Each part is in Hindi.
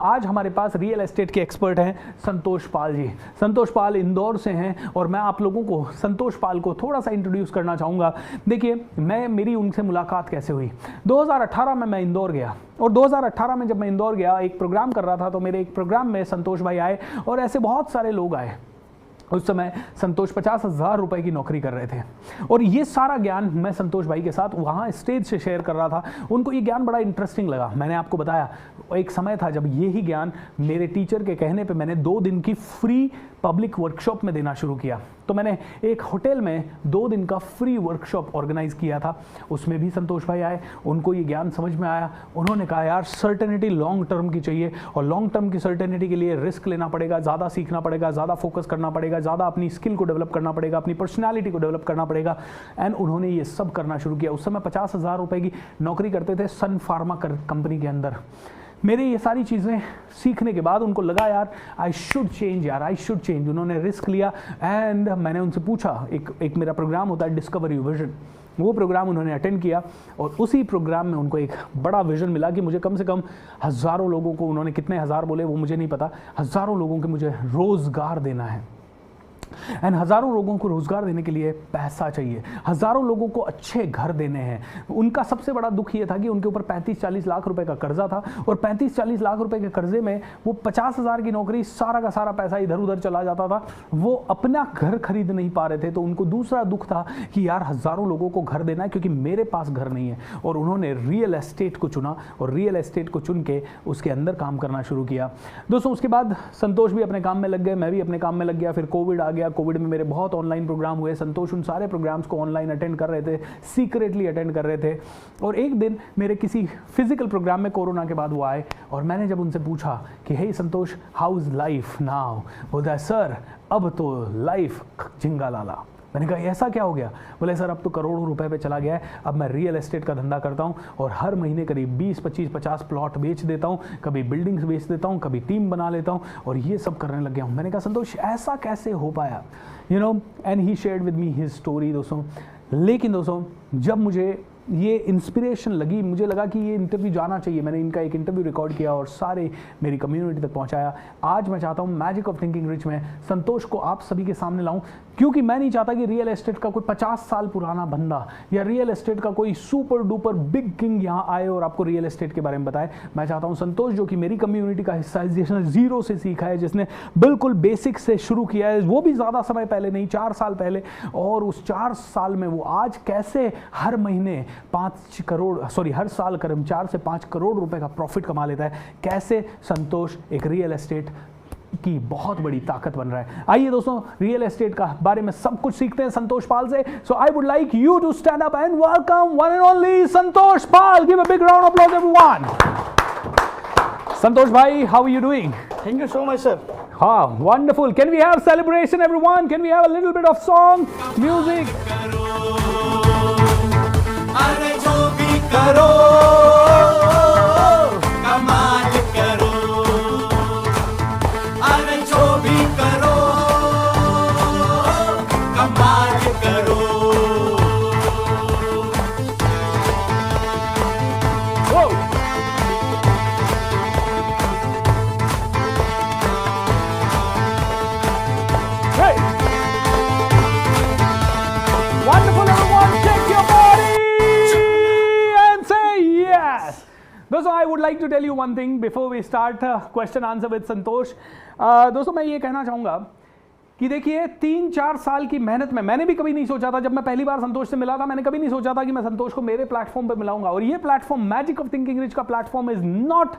आज हमारे पास रियल एस्टेट के एक्सपर्ट हैं संतोष पाल जी। संतोष पाल इंदौर से हैं और मैं आप लोगों को संतोष पाल को थोड़ा सा इंट्रोड्यूस करना चाहूँगा। देखिए, मेरी उनसे मुलाकात कैसे हुई। 2018 में मैं इंदौर गया और 2018 में जब मैं इंदौर गया एक प्रोग्राम कर रहा था, तो मेरे एक प्रोग्राम में संतोष भाई आए और ऐसे बहुत सारे लोग आए। उस समय संतोष 50,000 रुपए की नौकरी कर रहे थे और ये सारा ज्ञान मैं संतोष भाई के साथ वहाँ स्टेज से शेयर कर रहा था। उनको ये ज्ञान बड़ा इंटरेस्टिंग लगा। मैंने आपको बताया एक समय था जब यही ज्ञान मेरे टीचर के कहने पे मैंने 2 दिन की फ्री पब्लिक वर्कशॉप में देना शुरू किया। तो मैंने एक होटल में 2 दिन का फ्री वर्कशॉप ऑर्गेनाइज किया था। उसमें भी संतोष भाई आए, उनको ये ज्ञान समझ में आया। उन्होंने कहा यार सर्टेनिटी लॉन्ग टर्म की चाहिए और लॉन्ग टर्म की सर्टेनिटी के लिए रिस्क लेना पड़ेगा, ज़्यादा सीखना पड़ेगा, ज़्यादा फोकस करना पड़ेगा, ज़्यादा अपनी स्किल को डेवलप करना पड़ेगा, अपनी पर्सनैलिटी को डेवलप करना पड़ेगा। एंड उन्होंने ये सब करना शुरू किया। उस समय 50,000 रुपए की नौकरी करते थे सन फार्मा कंपनी के अंदर। मेरे ये सारी चीज़ें सीखने के बाद उनको लगा यार आई शुड चेंज, यार आई शुड चेंज। उन्होंने रिस्क लिया एंड मैंने उनसे पूछा, एक मेरा प्रोग्राम होता है डिस्कवर योर विजन, वो प्रोग्राम उन्होंने अटेंड किया और उसी प्रोग्राम में उनको एक बड़ा विजन मिला कि मुझे कम से कम हज़ारों लोगों को, उन्होंने कितने हज़ार बोले वो मुझे नहीं पता, हज़ारों लोगों को मुझे रोज़गार देना है। एंड हज़ारों लोगों को रोज़गार देने के लिए पैसा चाहिए, हज़ारों लोगों को अच्छे घर देने हैं। उनका सबसे बड़ा दुख ये था कि उनके ऊपर 35-40 लाख रुपए का कर्जा था और 35-40 लाख रुपए के कर्जे में वो 50,000 की नौकरी, सारा का सारा पैसा इधर उधर चला जाता था। वो अपना घर खरीद नहीं पा रहे थे। तो उनको दूसरा दुख था कि यार हज़ारों लोगों को घर देना है क्योंकि मेरे पास घर नहीं है। और उन्होंने रियल एस्टेट को चुना और रियल एस्टेट को चुन के उसके अंदर काम करना शुरू किया। दोस्तों, उसके बाद संतोष भी अपने काम में लग गए, मैं भी अपने काम में लग गया। फिर कोविड आ गया। कोविड में मेरे बहुत ऑनलाइन प्रोग्राम हुए। संतोष उन सारे प्रोग्राम्स को ऑनलाइन अटेंड कर रहे थे, सीक्रेटली अटेंड कर रहे थे। और एक दिन मेरे किसी फिजिकल प्रोग्राम में कोरोना के बाद वो आए और मैंने जब उनसे पूछा कि हे संतोष, हाउ इज लाइफ नाउ, बोला सर अब तो लाइफ झिंगा लाला। मैंने कहा ऐसा क्या हो गया? बोले सर अब तो करोड़ों रुपए पे चला गया है। अब मैं रियल एस्टेट का धंधा करता हूँ और हर महीने करीब 20, 25, 50 प्लॉट बेच देता हूँ, कभी बिल्डिंग्स बेच देता हूँ, कभी टीम बना लेता हूँ और ये सब करने लग गया हूँ। मैंने कहा संतोष ऐसा कैसे हो पाया, you know. And he shared with me his story दोस्तों। लेकिन दोस्तों जब मुझे ये इंस्पिरेशन लगी, मुझे लगा कि ये इंटरव्यू जाना चाहिए। मैंने इनका एक इंटरव्यू रिकॉर्ड किया और सारे मेरी कम्युनिटी तक पहुंचाया। आज मैं चाहता हूं मैजिक ऑफ थिंकिंग रिच में संतोष को आप सभी के सामने लाऊं, क्योंकि मैं नहीं चाहता कि रियल एस्टेट का कोई 50 साल पुराना बंदा या रियल एस्टेट का कोई सुपर डुपर बिग किंग यहाँ आए और आपको रियल एस्टेट के बारे में बताए। मैं चाहता हूँ संतोष जो कि मेरी कम्युनिटी का हिस्सा है, जिसने जीरो से सीखा है, जिसने बिल्कुल बेसिक से शुरू किया है, वो भी ज़्यादा समय पहले नहीं, 4 साल पहले, और उस 4 साल में वो आज कैसे हर महीने 5 करोड़ सॉरी हर साल करीब 4 से 5 करोड़ रुपए का प्रॉफिट कमा लेता है। कैसे संतोष एक रियल एस्टेट की बहुत बड़ी ताकत बन रहा है। आइए दोस्तों रियल एस्टेट का बारे में सब कुछ सीखते हैं संतोष पाल से। So I would like you to stand up and welcome one and only Santosh Pal. Give a big round of applause everyone. Santosh भाई, how are you doing? Thank you so much sir. हाँ, wonderful. Can we have celebration everyone? Can we have a little bit of song, music? अरे जो भी करो कमाल करो, अरे जो भी करो कमाल करो। Whoa. Hey. Wonderful everyone. Shake your body. दोस्तों I would like to tell you one thing before we start question answer with संतोष। दोस्तों मैं ये कहना चाहूँगा कि देखिए 3-4 साल की मेहनत में मैंने भी कभी नहीं सोचा था, जब मैं पहली बार संतोष से मिला था मैंने कभी नहीं सोचा था कि मैं संतोष को मेरे प्लेटफॉर्म पे मिलाऊंगा। और ये platform magic of thinking rich का platform is not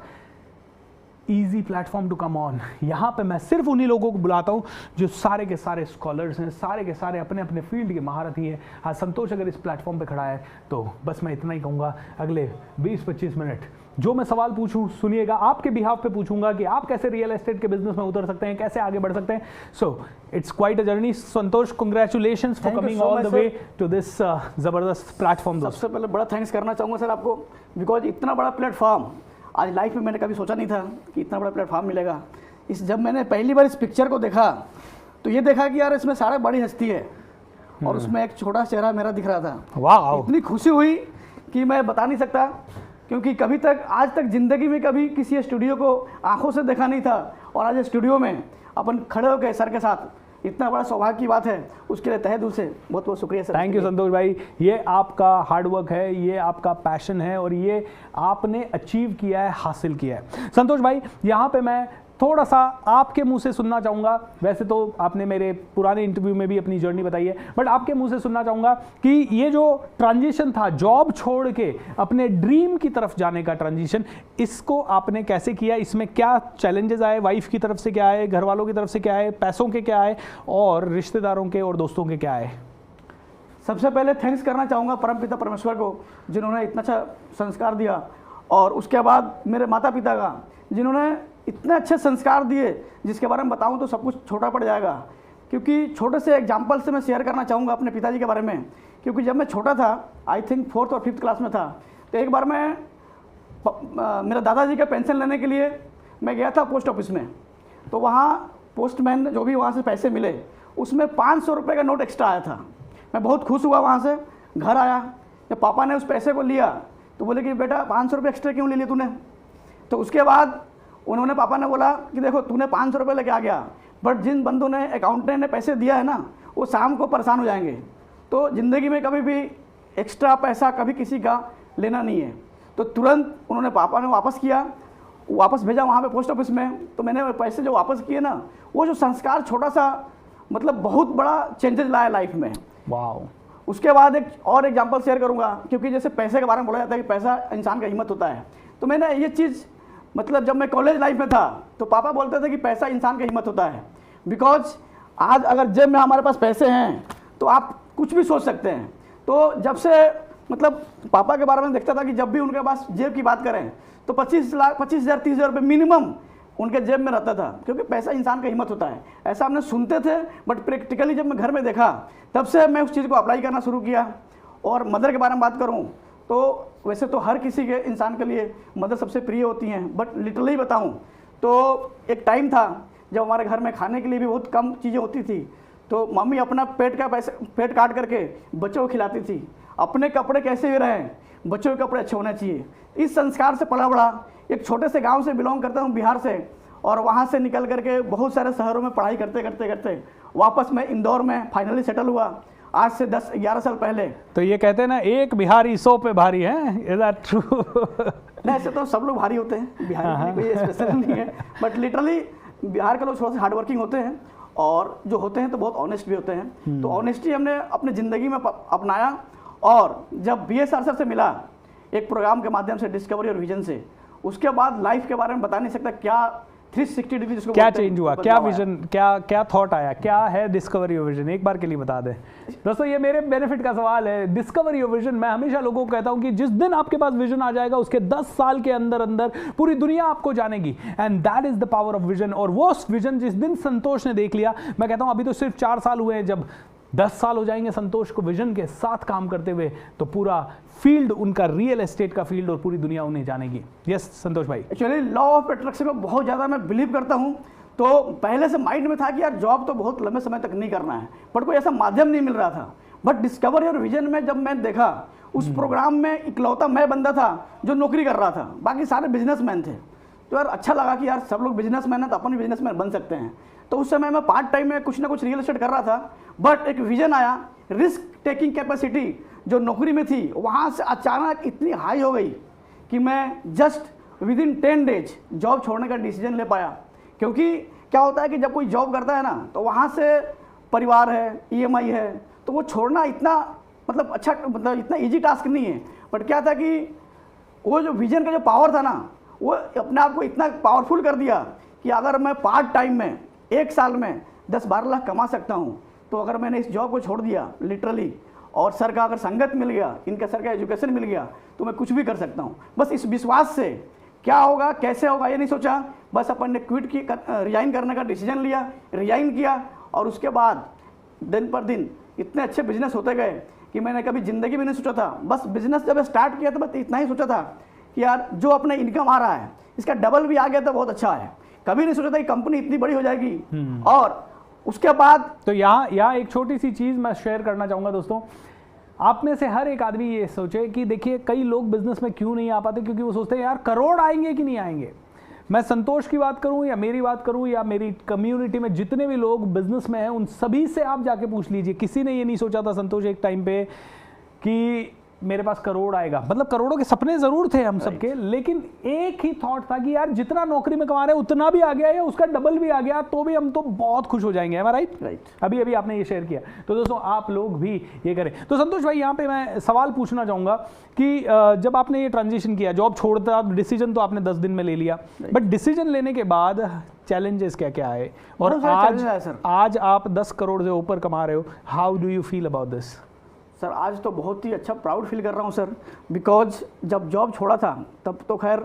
easy platform to come on. यहाँ पे मैं सिर्फ उन्हीं लोगों को बुलाता हूँ जो सारे के सारे स्कॉलर्स हैं, सारे के सारे अपने अपने फील्ड के महारथी हैं। हाँ, संतोष अगर इस प्लेटफॉर्म पे खड़ा है तो बस मैं इतना ही कहूँगा, अगले 20-25 मिनट जो मैं सवाल पूछूं सुनिएगा, आपके बिहाफ पे पूछूंगा कि आप कैसे रियल एस्टेट के बिजनेस में उतर सकते हैं, कैसे आगे बढ़ सकते हैं। So it's quite a journey. Santosh, congratulations for coming all the way to this जबरदस्त प्लेटफॉर्म। सबसे पहले बड़ा थैंक्स करना चाहूँगा सर आपको, बिकॉज इतना बड़ा प्लेटफॉर्म आज लाइफ में मैंने कभी सोचा नहीं था कि इतना बड़ा प्लेटफॉर्म मिलेगा। जब मैंने पहली बार इस पिक्चर को देखा तो ये देखा कि यार इसमें सारा बड़ी हस्ती है और उसमें एक छोटा चेहरा मेरा दिख रहा था। वाह, इतनी खुशी हुई कि मैं बता नहीं सकता, क्योंकि कभी तक आज तक ज़िंदगी में कभी किसी स्टूडियो को आंखों से देखा नहीं था, और आज स्टूडियो में अपन खड़े होकर सर के साथ, इतना बड़ा सौभाग्य की बात है, उसके लिए तहे दिल से बहुत बहुत शुक्रिया सर। थैंक यू संतोष भाई, ये आपका हार्डवर्क है, ये आपका पैशन है और ये आपने अचीव किया है, हासिल किया है। संतोष भाई, यहाँ पे मैं थोड़ा सा आपके मुंह से सुनना चाहूँगा, वैसे तो आपने मेरे पुराने इंटरव्यू में भी अपनी जर्नी बताई है, बट आपके मुंह से सुनना चाहूँगा कि ये जो ट्रांजिशन था, जॉब छोड़ के अपने ड्रीम की तरफ जाने का ट्रांजिशन, इसको आपने कैसे किया, इसमें क्या चैलेंजेस आए, वाइफ की तरफ से क्या आए, घर वालों की तरफ से क्या आए, पैसों के क्या आए और रिश्तेदारों के और दोस्तों के क्या आए? सबसे पहले थैंक्स करना चाहूँगा परमपिता परमेश्वर को, जिन्होंने इतना अच्छा संस्कार दिया, और उसके बाद मेरे माता पिता का, जिन्होंने इतने अच्छे संस्कार दिए जिसके बारे में बताऊं तो सब कुछ छोटा पड़ जाएगा, क्योंकि छोटे से एग्जाम्पल से मैं शेयर करना चाहूँगा अपने पिताजी के बारे में। क्योंकि जब मैं छोटा था, आई थिंक 4th और 5th क्लास में था, तो एक बार मैं मेरे दादाजी का पेंशन लेने के लिए मैं गया था पोस्ट ऑफिस में। तो वहाँ पोस्टमैन जो भी वहाँ से पैसे मिले, उसमें 500 रुपये का नोट एक्स्ट्रा आया था। मैं बहुत खुश हुआ, वहाँ से घर आया, जब पापा ने उस पैसे को लिया तो बोले कि बेटा 500 रुपये एक्स्ट्रा क्यों ले लिए तूने। तो उसके बाद उन्होंने, पापा ने बोला कि देखो तूने 500 रुपये लेके आ गया, बट जिन बंदों ने, अकाउंटेंट ने पैसे दिया है ना, वो शाम को परेशान हो जाएंगे। तो ज़िंदगी में कभी भी एक्स्ट्रा पैसा कभी किसी का लेना नहीं है। तो तुरंत उन्होंने, पापा ने वापस किया, वापस भेजा वहाँ पे पोस्ट ऑफिस में। तो मैंने पैसे जो वापस किए ना, वो जो संस्कार छोटा सा मतलब बहुत बड़ा चेंजेस लाया लाइफ में। वाओ। उसके बाद एक और एग्जांपल शेयर करूँगा, क्योंकि जैसे पैसे के बारे में बोला जाता है कि पैसा इंसान का हिम्मत होता है। तो मैंने ये चीज़, मतलब जब मैं कॉलेज लाइफ में था तो पापा बोलते थे कि पैसा इंसान का हिम्मत होता है, बिकॉज आज अगर जेब में हमारे पास पैसे हैं तो आप कुछ भी सोच सकते हैं। तो जब से मतलब पापा के बारे में देखता था कि जब भी उनके पास जेब की बात करें तो 25,000, 30,000 रुपये मिनिमम उनके जेब में रहता था, क्योंकि पैसा इंसान का हिम्मत होता है। ऐसा हमने सुनते थे, बट प्रैक्टिकली जब मैं घर में देखा तब से मैं उस चीज़ को अप्लाई करना शुरू किया। और मदर के बारे में बात करूँ तो वैसे तो हर किसी के इंसान के लिए मदर सबसे प्रिय होती हैं, बट लिटरली बताऊं तो एक टाइम था जब हमारे घर में खाने के लिए भी बहुत कम चीज़ें होती थी, तो मम्मी अपना पेट काट करके बच्चों को खिलाती थी। अपने कपड़े कैसे भी रहें, बच्चों के कपड़े अच्छे होने चाहिए। इस संस्कार से पला बड़ा, एक छोटे से गाँव से बिलोंग करता हूँ, बिहार से, और वहाँ से निकल करके बहुत सारे शहरों में पढ़ाई करते करते करते वापस मैं इंदौर में फाइनली सेटल हुआ, आज से 10-11 साल पहले। तो ये कहते हैं ना, एक बिहारी 100 पे भारी है, इज दैट ट्रू? नहीं, ऐसे तो सब लोग भारी होते हैं, बिहारी कोई स्पेशल नहीं है, बट लिटरली बिहार के लोग थोड़ा सा हार्ड वर्किंग होते हैं, और जो होते हैं तो बहुत ऑनेस्ट भी होते हैं। तो ऑनेस्टी हमने अपनी ज़िंदगी में अपनाया, और जब BSR सर से मिला एक प्रोग्राम के माध्यम से, डिस्कवरी और विजन से, उसके बाद लाइफ के बारे में बता नहीं सकता क्या 360 डिग्री जिसको क्या चेंज हुआ, क्या विजन, क्या थॉट आया, क्या है डिस्कवरी योर विजन, एक बार के लिए बता दें दोस्तों। ये मेरे बेनिफिट का सवाल है, डिस्कवरी योर विजन। मैं हमेशा लोगों को कहता हूं कि जिस दिन आपके पास विजन आ जाएगा, उसके 10 साल के अंदर अंदर पूरी दुनिया आपको जानेगी, and that is the power of vision. और वो विजन जिस दिन संतोष ने देख लिया, मैं कहता हूं अभी तो सिर्फ 4 साल हुए हैं, जब 10 साल हो जाएंगे संतोष को विजन के साथ काम करते हुए, तो पूरा फील्ड उनका रियल एस्टेट का फील्ड और पूरी दुनिया उन्हें जानेगी। यस संतोष भाई। एक्चुअली लॉ ऑफ अट्रैक्शन में बहुत ज़्यादा मैं बिलीव करता हूँ। तो पहले से माइंड में था कि यार जॉब तो बहुत लंबे समय तक नहीं करना है, बट कोई ऐसा माध्यम नहीं मिल रहा था। बट डिस्कवरी और विजन में जब मैं देखा, उस प्रोग्राम में इकलौता मैं बंदा था जो नौकरी कर रहा था, बाकी सारे बिजनेसमैन थे। तो यार अच्छा लगा कि यार सब लोग बिजनेसमैन है तो अपन भी बिजनेसमैन बन सकते हैं। तो उस समय मैं पार्ट टाइम में कुछ ना कुछ रियल एस्टेट कर रहा था, बट एक विजन आया, रिस्क टेकिंग कैपेसिटी जो नौकरी में थी वहाँ से अचानक इतनी हाई हो गई कि मैं जस्ट विदिन 10 डेज जॉब छोड़ने का डिसीजन ले पाया। क्योंकि क्या होता है कि जब कोई जॉब करता है ना, तो वहाँ से परिवार है, EMI है, तो वो छोड़ना इतना मतलब अच्छा, मतलब इतना ईजी टास्क नहीं है। बट क्या था कि वो जो विजन का जो पावर था ना, वो अपने आप को इतना पावरफुल कर दिया कि अगर मैं पार्ट टाइम में 1 साल में 10-12 लाख कमा सकता हूँ, तो अगर मैंने इस जॉब को छोड़ दिया लिटरली, और सर का अगर संगत मिल गया, इनका सर का एजुकेशन मिल गया, तो मैं कुछ भी कर सकता हूँ। बस इस विश्वास से क्या होगा कैसे होगा ये नहीं सोचा, बस अपन ने रिजाइन करने का डिसीजन लिया, रिजाइन किया, और उसके बाद दिन पर दिन इतने अच्छे बिजनेस होते गए कि मैंने कभी ज़िंदगी में नहीं सोचा था। बस बिजनेस जब स्टार्ट किया तो बस इतना ही सोचा था कि यार जो अपने इनकम आ रहा है इसका डबल भी आ गया तो बहुत अच्छा है। कभी नहीं सोचा था कि कंपनी इतनी बड़ी हो जाएगी। और उसके बाद तो यहाँ एक छोटी सी चीज़ मैं शेयर करना चाहूँगा दोस्तों। आप में से हर एक आदमी ये सोचे कि देखिए कई लोग बिजनेस में क्यों नहीं आ पाते, क्योंकि वो सोचते हैं यार करोड़ आएंगे कि नहीं आएंगे। मैं संतोष की बात करूं या मेरी बात करूं या मेरी कम्युनिटी में जितने भी लोग बिजनेस में हैं उन सभी से आप जाके पूछ लीजिए, किसी ने ये नहीं सोचा था संतोष एक टाइम पे कि मेरे पास करोड़ आएगा। मतलब करोड़ों के सपने जरूर थे हम सबके, लेकिन एक ही थॉट था कि यार जितना नौकरी में कमा रहे हैं उतना भी आ गया या उसका डबल भी आ गया तो भी हम तो बहुत खुश हो जाएंगे। Right right. अभी आपने ये शेयर किया, तो दोस्तों आप लोग भी ये करें। तो संतोष भाई यहाँ पे मैं सवाल पूछना चाहूंगा कि जब आपने ये ट्रांजिशन किया, जॉब छोड़ता, डिसीजन तो आपने 10 दिन में ले लिया, बट डिसीजन लेने के बाद चैलेंजेस क्या क्या आए और आज आप 10 करोड़ से ऊपर कमा रहे हो, how do you feel about this? Sir आज तो बहुत ही अच्छा प्राउड फील कर रहा हूँ सर, बिकॉज जब जॉब छोड़ा था तब तो खैर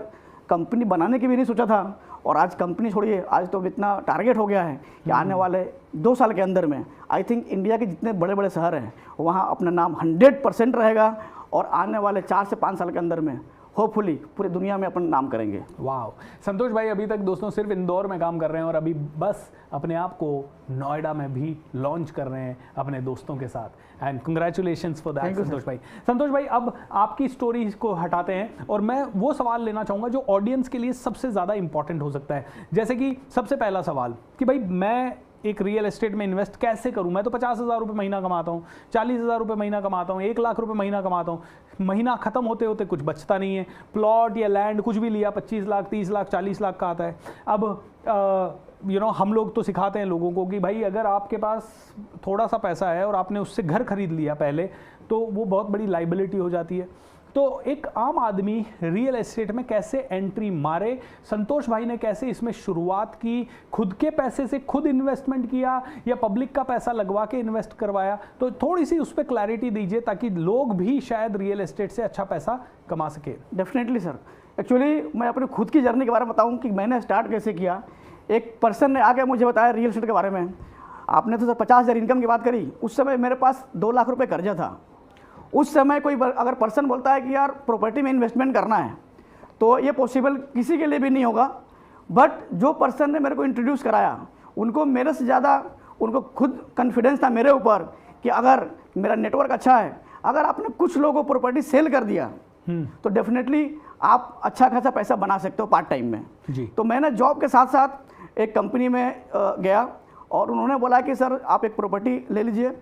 कंपनी बनाने की भी नहीं सोचा था, और आज कंपनी छोड़िए, आज तो इतना टारगेट हो गया है कि आने वाले 2 साल के अंदर में आई थिंक इंडिया के जितने बड़े बड़े शहर हैं वहाँ अपना नाम 100% रहेगा, और आने वाले 4 से 5 साल के अंदर में होपफुली पूरी दुनिया में अपन नाम करेंगे। वाह, संतोष भाई अभी तक दोस्तों सिर्फ इंदौर में काम कर रहे हैं और अभी बस अपने आप को नोएडा में भी लॉन्च कर रहे हैं अपने दोस्तों के साथ, एंड कंग्रेचुलेशंस फॉर दैट संतोष भाई। संतोष भाई अब आपकी स्टोरी को हटाते हैं और मैं वो सवाल लेना चाहूँगा जो ऑडियंस के लिए सबसे ज़्यादा इंपॉर्टेंट हो सकता है। जैसे कि सबसे पहला सवाल कि भाई मैं एक रियल एस्टेट में इन्वेस्ट कैसे करूं? मैं तो 50,000 रुपये महीना कमाता हूं, 40,000 रुपये महीना कमाता हूं, 1 लाख रुपये महीना कमाता हूं, महीना खत्म होते होते कुछ बचता नहीं है, प्लॉट या लैंड कुछ भी लिया 25 लाख 30 लाख 40 लाख का आता है। अब हम लोग तो सिखाते हैं लोगों को कि भाई अगर आपके पास थोड़ा सा पैसा है और आपने उससे घर खरीद लिया पहले, तो वो बहुत बड़ी लाइबिलिटी हो जाती है। तो एक आम आदमी रियल एस्टेट में कैसे एंट्री मारे? संतोष भाई ने कैसे इसमें शुरुआत की? खुद के पैसे से खुद इन्वेस्टमेंट किया या पब्लिक का पैसा लगवा के इन्वेस्ट करवाया? तो थोड़ी सी उस पर क्लैरिटी दीजिए ताकि लोग भी शायद रियल एस्टेट से अच्छा पैसा कमा सके। डेफिनेटली सर, एक्चुअली मैं अपनी खुद की जर्नी के बारे में बताऊं कि मैंने स्टार्ट कैसे किया। एक पर्सन ने आके मुझे बताया रियल एस्टेट के बारे में। आपने तो सर 50,000 इनकम की बात करी, उस समय मेरे पास 2 लाख रुपये कर्जा था। उस समय कोई अगर पर्सन बोलता है कि यार प्रॉपर्टी में इन्वेस्टमेंट करना है तो ये पॉसिबल किसी के लिए भी नहीं होगा, बट जो पर्सन ने मेरे को इंट्रोड्यूस कराया उनको मेरे से ज़्यादा उनको खुद कॉन्फिडेंस था मेरे ऊपर कि अगर मेरा नेटवर्क अच्छा है, अगर आपने कुछ लोगों को प्रॉपर्टी सेल कर दिया तो डेफिनेटली आप अच्छा खासा पैसा बना सकते हो पार्ट टाइम में जी। तो मैंने जॉब के साथ साथ एक कंपनी में गया और उन्होंने बोला कि सर आप एक प्रॉपर्टी ले लीजिए।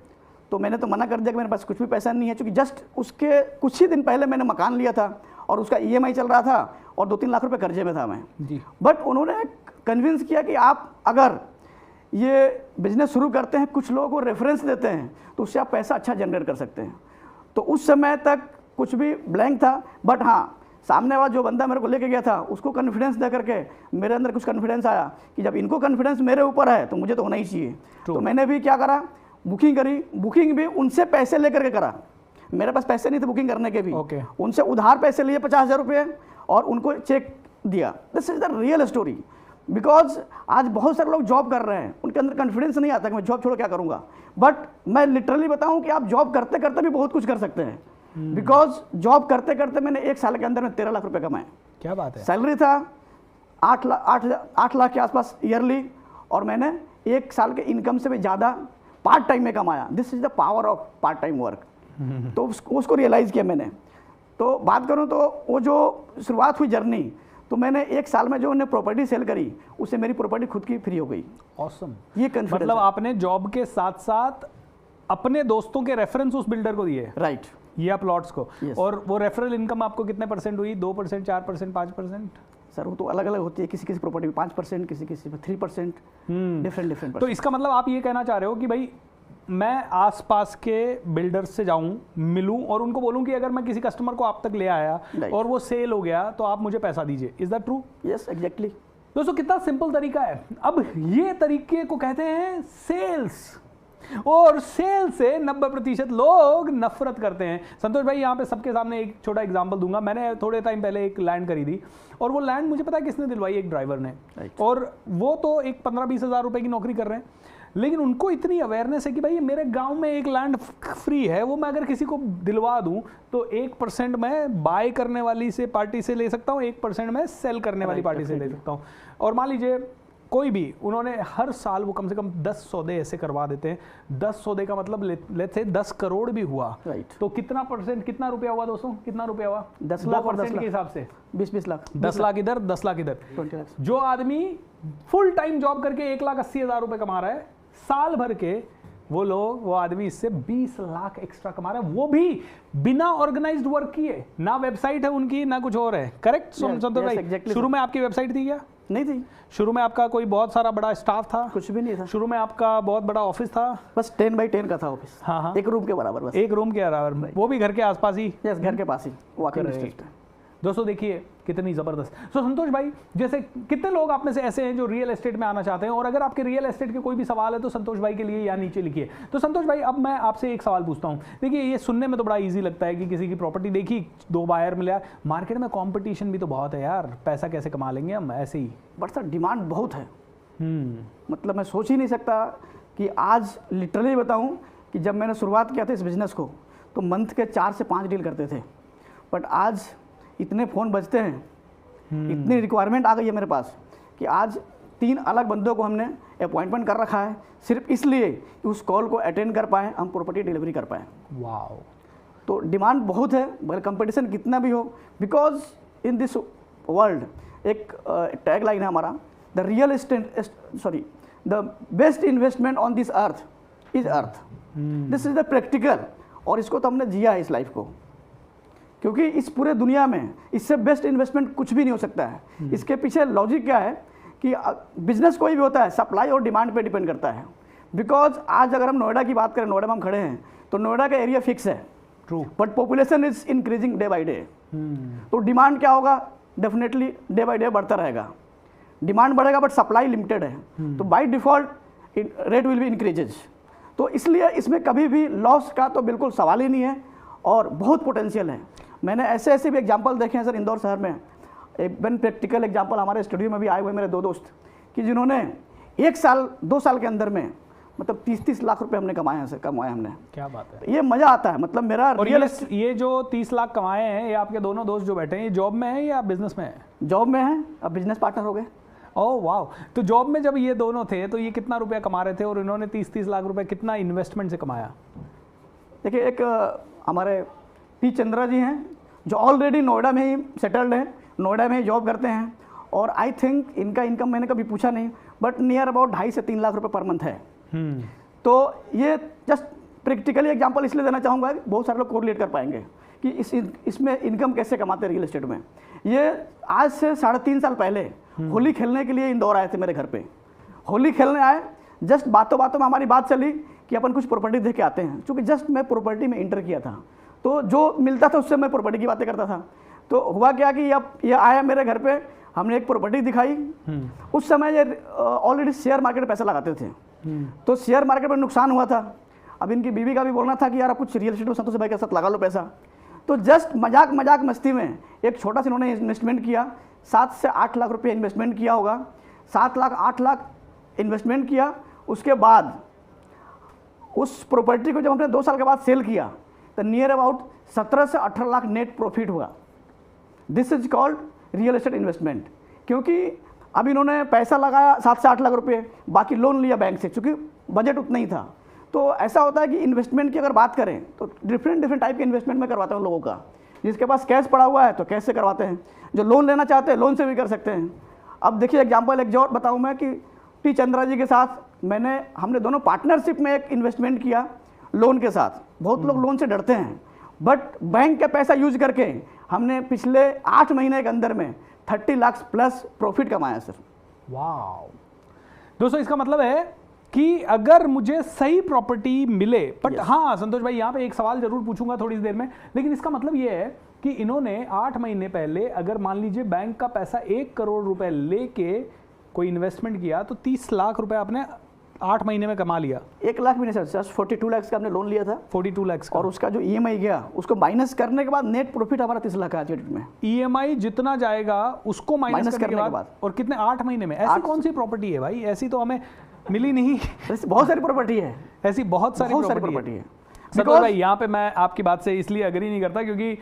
तो मैंने तो मना कर दिया कि मेरे पास कुछ भी पैसा नहीं है, क्योंकि जस्ट उसके कुछ ही दिन पहले मैंने मकान लिया था और उसका EMI चल रहा था और 2-3 लाख रुपए कर्जे में था मैं जी। बट उन्होंने कन्विंस किया कि आप अगर ये बिजनेस शुरू करते हैं, कुछ लोगों को रेफरेंस देते हैं तो उससे आप पैसा अच्छा जनरेट कर सकते हैं। तो उस समय तक कुछ भी ब्लैंक था, बट हाँ सामने वाला जो बंदा मेरे को लेके गया था उसको कॉन्फिडेंस दे करके मेरे अंदर कुछ कॉन्फिडेंस आया कि जब इनको कॉन्फिडेंस मेरे ऊपर है तो मुझे तो होना ही चाहिए। तो मैंने भी क्या करा, बुकिंग करी। बुकिंग भी उनसे पैसे लेकर के करा, मेरे पास पैसे नहीं थे बुकिंग करने के भी। उनसे उधार पैसे लिए 50,000 रुपये और उनको चेक दिया। This is the real story. Because आज बहुत सारे लोग जॉब कर रहे हैं, उनके अंदर कॉन्फिडेंस नहीं आता कि मैं जॉब छोड़ क्या करूंगा, बट मैं लिटरली बताऊं कि आप जॉब करते करते भी बहुत कुछ कर सकते हैं। बिकॉज जॉब करते करते मैंने 1 साल के अंदर में 13 लाख रुपए कमाए। क्या बात है। सैलरी था 8 लाख के आसपास ईयरली, और मैंने 1 साल के इनकम से भी ज़्यादा पार्ट टाइम में कमाया। This is the power of part time work. तो उसको रियलाइज़ किया मैंने। तो बात करूं तो वो जो शुरुआत हुई जर्नी, तो मैंने 1 साल में जो उन्हें प्रॉपर्टी सेल करी उससे मेरी प्रॉपर्टी खुद की फ्री हो गई। ऑसम। ये कॉन्फिडेंस मतलब आपने जॉब के साथ साथ अपने दोस्तों के रेफरेंस उस बिल्डर को दिए, राइट, या प्लॉट्स को। और वो रेफरल इनकम आपको कितने % हुई? 2%, 4%, 5%? सर वो तो अलग अलग होती है, किसी किसी प्रॉपर्टी में 5%, किसी किसी में 3%, डिफरेंट। तो इसका मतलब आप ये कहना चाह रहे हो कि भाई मैं आसपास के बिल्डर्स से जाऊं, मिलूं और उनको बोलूं कि अगर मैं किसी कस्टमर को आप तक ले आया और वो सेल हो गया तो आप मुझे पैसा दीजिए। Is that true? Yes, exactly. दोस्तों कितना सिंपल तरीका है। अब ये तरीके को कहते हैं सेल्स, और सेल से 90% लोग नफरत करते हैं। संतोष भाई यहाँ पे सबके सामने एक छोटा एग्जांपल दूंगा। मैंने थोड़े टाइम पहले एक लैंड खरीदी और वो लैंड मुझे पता है किसने दिलवाई? एक ड्राइवर ने। और वो तो एक 15-20 हज़ार रुपए की नौकरी कर रहे हैं, लेकिन उनको इतनी अवेयरनेस है कि भाई मेरे गांव में एक लैंड फ्री है, वो मैं अगर किसी को दिलवा दूं तो 1% मैं बाय करने वाली से पार्टी से ले सकता हूं, 1% मैं सेल करने वाली पार्टी से ले सकता हूं। और मान लीजिए कोई भी, उन्होंने हर साल वो कम से कम 10 सौदे ऐसे करवा देते हैं। 10 सौदे का मतलब लेट्स से 10 करोड़ भी हुआ, Right. तो कितना परसेंट, कितना रुपया हुआ दोस्तों, कितना रुपया हुआ? 10 लाख और 10 10% के हिसाब से 20 लाख 10 लाख इधर, 10 लाख इधर। 20 लाख। जो आदमी फुल टाइम जॉब करके 1,80,000 रुपए कमा रहा है साल भर के, वो आदमी इससे 20 लाख एक्स्ट्रा कमा रहा है, वो भी बिना ऑर्गेनाइज्ड वर्क किए। ना वेबसाइट है उनकी, ना कुछ और है। करेक्ट संतोष भाई? exactly, शुरू में आपकी वेबसाइट थी क्या? नहीं थी, शुरू में आपका कोई बहुत सारा बड़ा स्टाफ था? कुछ भी नहीं था, शुरू में आपका बहुत बड़ा ऑफिस था? बस 10 बाई 10 का था ऑफिस। हाँ हाँ, एक रूम के बराबर बस। एक रूम के बराबर, वो भी घर के आसपास ही। यस, घर के पास ही, वॉकिंग डिस्टेंस पे। दोस्तों देखिए कितनी ज़बरदस्त। सो संतोष भाई, जैसे कितने लोग आप में से ऐसे हैं जो रियल एस्टेट में आना चाहते हैं, और अगर आपके रियल एस्टेट के कोई भी सवाल है तो संतोष भाई के लिए यहाँ नीचे लिखिए। तो संतोष भाई, अब मैं आपसे एक सवाल पूछता हूँ। देखिए, ये सुनने में तो बड़ा इजी लगता है कि किसी की प्रॉपर्टी देखी, 2 बायर मिला। मार्केट में कॉम्पिटिशन भी तो बहुत है यार, पैसा कैसे कमा लेंगे हम ऐसे ही? बट सर डिमांड बहुत है। मतलब मैं सोच ही नहीं सकता कि आज लिटरली बताऊं कि जब मैंने शुरुआत किया था इस बिज़नेस को तो मंथ के 4 से 5 डील करते थे, बट आज इतने फ़ोन बजते हैं, इतनी रिक्वायरमेंट आ गई है मेरे पास कि आज 3 अलग बंदों को हमने अपॉइंटमेंट कर रखा है, सिर्फ इसलिए कि उस कॉल को अटेंड कर पाएँ, हम प्रॉपर्टी डिलीवरी कर पाएँ। वाओ! तो डिमांड बहुत है, मगर कंपटीशन कितना भी हो, बिकॉज इन दिस वर्ल्ड एक टैग लाइन है हमारा, the best investment on this earth is earth. This is the practical, और इसको तो हमने जिया है इस लाइफ को, क्योंकि इस पूरे दुनिया में इससे बेस्ट इन्वेस्टमेंट कुछ भी नहीं हो सकता है। इसके पीछे लॉजिक क्या है कि बिजनेस कोई भी होता है सप्लाई और डिमांड पे डिपेंड करता है। बिकॉज आज अगर हम नोएडा की बात करें, नोएडा में हम खड़े हैं, तो नोएडा का एरिया फिक्स है, true, but population is increasing day by day. तो डिमांड क्या होगा, डेफिनेटली डे बाय डे बढ़ता रहेगा। डिमांड बढ़ेगा बट सप्लाई लिमिटेड है, तो by default rate will be increases. तो इसलिए इसमें कभी भी लॉस का तो बिल्कुल सवाल ही नहीं है, और बहुत पोटेंशियल है। मैंने ऐसे ऐसे भी एग्जांपल देखे हैं सर इंदौर शहर में। एक बन प्रैक्टिकल एग्जांपल हमारे स्टूडियो में भी आए हुए मेरे 2 दोस्त, कि जिन्होंने 1 साल 2 साल के अंदर में मतलब 30-30 लाख रुपए हमने कमाए हैं सर, कमाए हमने। क्या बात है! ये मजा आता है, मतलब मेरा और रियल ये जो 30 लाख कमाए हैं, ये आपके दोनों दोस्त जो बैठे हैं, ये जॉब में है या बिजनेस में है? जॉब में है, अब बिजनेस पार्टनर हो गए। ओह वाह! तो जॉब में जब ये दोनों थे तो ये कितना रुपया कमा रहे थे, और इन्होंने 30-30 लाख रुपए कितना इन्वेस्टमेंट से कमाया? देखिए, एक हमारे पी चंद्रा जी हैं जो ऑलरेडी नोएडा में ही सेटल्ड हैं, नोएडा में ही जॉब करते हैं, और आई थिंक इनका इनकम मैंने कभी पूछा नहीं, बट नियर अबाउट 2.5 से 3 लाख रुपए पर मंथ है। तो ये जस्ट प्रैक्टिकली एग्जांपल इसलिए देना चाहूँगा कि बहुत सारे लोग कोरिलेट कर पाएंगे कि इसमें इनकम कैसे कमाते हैं रियल एस्टेट में। ये आज से 3.5 साल पहले होली खेलने के लिए इंदौर आए थे मेरे घर पे। होली खेलने आए, जस्ट बातों बातों में हमारी बात चली कि अपन कुछ प्रॉपर्टी देख के आते हैं, क्योंकि जस्ट मैं प्रॉपर्टी में इंटर किया था, तो जो मिलता था उससे मैं प्रॉपर्टी की बातें करता था। तो हुआ क्या कि अब ये आया मेरे घर पे, हमने एक प्रॉपर्टी दिखाई। उस समय ये ऑलरेडी शेयर मार्केट में पैसा लगाते थे, तो शेयर मार्केट में नुकसान हुआ था। अब इनकी बीवी का भी बोलना था कि यार आप कुछ रियल एस्टेट में संतोष भाई के साथ लगा लो पैसा। तो जस्ट मजाक मस्ती में एक छोटा सा इन्होंने इन्वेस्टमेंट किया, 7 से 8 लाख रुपये इन्वेस्टमेंट किया होगा। 7 लाख 8 लाख इन्वेस्टमेंट किया, उसके बाद उस प्रॉपर्टी को जब हमने 2 साल के बाद सेल किया तो नियर अबाउट 17 से 18 लाख नेट प्रॉफिट हुआ। This is called real estate investment, क्योंकि अब इन्होंने पैसा लगाया 7 से 8 लाख रुपये, बाकी लोन लिया बैंक से, क्योंकि बजट उतना ही था। तो ऐसा होता है कि इन्वेस्टमेंट की अगर बात करें तो डिफरेंट टाइप के इन्वेस्टमेंट में करवाता हूँ लोगों का। जिसके पास कैश पड़ा हुआ है तो कैश से करवाते हैं, जो लोन लेना चाहते हैं लोन से भी कर सकते हैं। अब देखिए एग्जांपल एक जो बताऊँ मैं कि टी चंद्रा जी के साथ हमने दोनों पार्टनरशिप में एक इन्वेस्टमेंट किया लोन के साथ। बहुत लोग लोन से डरते हैं, बट बैंक का पैसा यूज करके हमने पिछले 8 महीने के अंदर में 30 लाख प्लस प्रॉफिट कमाया सर। वाह! दोस्तों इसका मतलब है कि अगर मुझे सही प्रॉपर्टी मिले, बट हाँ संतोष भाई यहाँ पे एक सवाल जरूर पूछूंगा थोड़ी देर में, लेकिन इसका मतलब ये है कि इन्होंने 8 महीने पहले अगर मान लीजिए बैंक का पैसा 1 करोड़ रुपए लेके कोई इन्वेस्टमेंट किया तो 30 लाख रुपए आपने 8 महीने में कमा लिया। 1 लाख भी नहीं सर, जस्ट 42 लाख का हमने लोन लिया था। 42 लाख का, और उसका जो EMI गया उसको माइनस करने के बाद नेट प्रॉफिट हमारा 30 लाख का आज डेट में। EMI जितना जाएगा उसको माइनस करने के बाद, और कितने 8 महीने में? ऐसी कौन सी प्रॉपर्टी है भाई? ऐसी तो हमें मिली नहीं। बहुत सारी प्रॉपर्टी है, ऐसी बहुत सारी प्रॉपर्टी है। संतोष भाई यहाँ पे मैं आपकी बात से इसलिए अग्री नहीं करता क्योंकि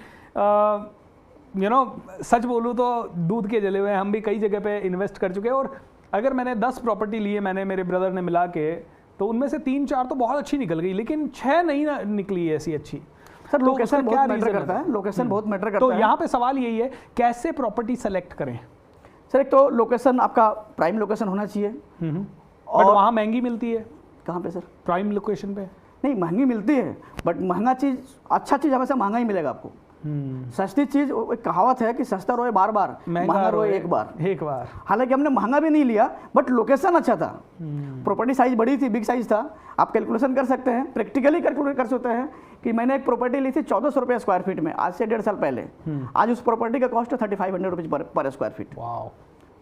सच बोलूँ तो दूध के जले हुए हम भी कई जगह पे इन्वेस्ट कर चुके हैं, और अगर मैंने 10 प्रॉपर्टी लिए, मैंने मेरे ब्रदर ने मिला के, तो उनमें से 3-4 तो बहुत अच्छी निकल गई, लेकिन 6 नहीं निकली ऐसी अच्छी। सर तो लोकेशन उसका क्या बहुत मैटर reason करता है, लोकेशन बहुत मैटर करता तो है। यहाँ पे सवाल यही है, कैसे प्रॉपर्टी सेलेक्ट करें? सर एक तो लोकेशन आपका प्राइम लोकेशन होना चाहिए। बट वहाँ महंगी मिलती है कहाँ पे सर? प्राइम लोकेशन पे। नहीं महंगी मिलती है, बट महंगा चीज़, अच्छा चीज़ हमेशा महंगा ही मिलेगा आपको। सस्ती चीज़, एक कहावत है कि सस्ता रोए बार बार, महंगा रोए एक बार। हालांकि हमने महंगा भी नहीं लिया, बट लोकेशन अच्छा था, प्रॉपर्टी साइज बड़ी थी, बिग साइज था। आप कैलकुलेशन कर सकते हैं, प्रैक्टिकली कैलकुलेट कर सकते हैं कि मैंने एक प्रॉपर्टी ली थी 1400 रुपये स्क्वायर फीट में, आज से 1.5 साल पहले। आज उस प्रॉपर्टी का कॉस्ट है 3500 रुपीज़ पर square feet.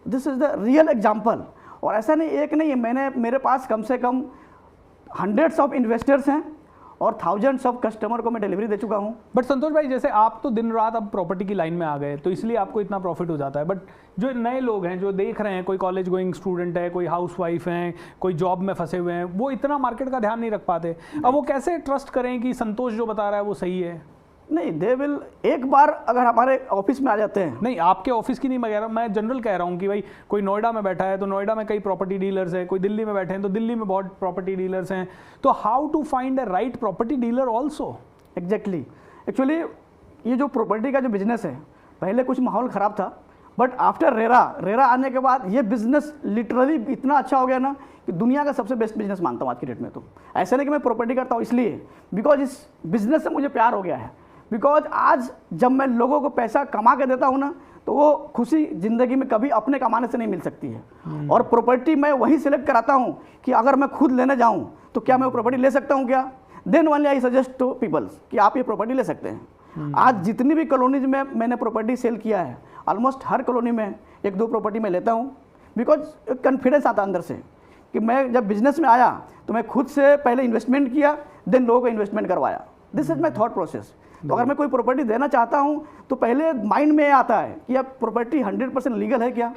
This is the real example. और ऐसा नहीं, एक नहीं है, मेरे पास कम से कम हंड्रेड्स ऑफ इन्वेस्टर्स हैं और थाउजेंड्स ऑफ कस्टमर को मैं डिलीवरी दे चुका हूं। बट संतोष भाई, जैसे आप तो दिन रात अब प्रॉपर्टी की लाइन में आ गए, तो इसलिए आपको इतना प्रॉफिट हो जाता है। बट जो नए लोग हैं, जो देख रहे हैं, कोई कॉलेज गोइंग स्टूडेंट है, कोई हाउसवाइफ हैं, कोई जॉब में फंसे हुए हैं, वो इतना मार्केट का ध्यान नहीं रख पाते। अब वो कैसे ट्रस्ट करें कि संतोष जो बता रहा है वो सही है? नहीं, दे विल, एक बार अगर हमारे ऑफिस में आ जाते हैं। नहीं, आपके ऑफिस की नहीं मैं कह रहा हूँ, मैं जनरल कह रहा हूँ कि भाई कोई नोएडा में बैठा है तो नोएडा में कई प्रॉपर्टी डीलर्स हैं, कोई दिल्ली में बैठे हैं तो दिल्ली में बहुत प्रॉपर्टी डीलर्स हैं। तो how to find a right property dealer also? Exactly, actually ये जो प्रॉपर्टी का जो बिजनेस है, पहले कुछ माहौल ख़राब था, बट आफ्टर रेरा आने के बाद ये बिजनेस लिटरली इतना अच्छा हो गया ना कि दुनिया का सबसे बेस्ट बिजनेस मानता हूँ आज की डेट में। तो ऐसा नहीं कि मैं प्रॉपर्टी करता हूँ इसलिए, बिकॉज इस बिजनेस से मुझे प्यार हो गया है। बिकॉज आज जब मैं लोगों को पैसा कमा के देता हूँ ना, तो वो खुशी ज़िंदगी में कभी अपने कमाने से नहीं मिल सकती है। और प्रॉपर्टी मैं वही सिलेक्ट कराता हूँ कि अगर मैं खुद लेने जाऊँ तो क्या मैं वो प्रॉपर्टी ले सकता हूँ क्या? Then only I suggest to peoples कि आप ये प्रॉपर्टी ले सकते हैं। आज जितनी भी कॉलोनीज में मैंने प्रॉपर्टी सेल किया है, ऑलमोस्ट हर कॉलोनी में 1-2 प्रॉपर्टी मैं लेता हूँ। बिकॉज कॉन्फिडेंस आता अंदर से कि मैं जब बिजनेस में आया तो मैं खुद से पहले इन्वेस्टमेंट किया, देन लोगों को इन्वेस्टमेंट करवाया। This is my thought process. तो अगर मैं कोई प्रॉपर्टी देना चाहता हूँ तो पहले माइंड में आता है कि अब प्रॉपर्टी 100% लीगल है क्या?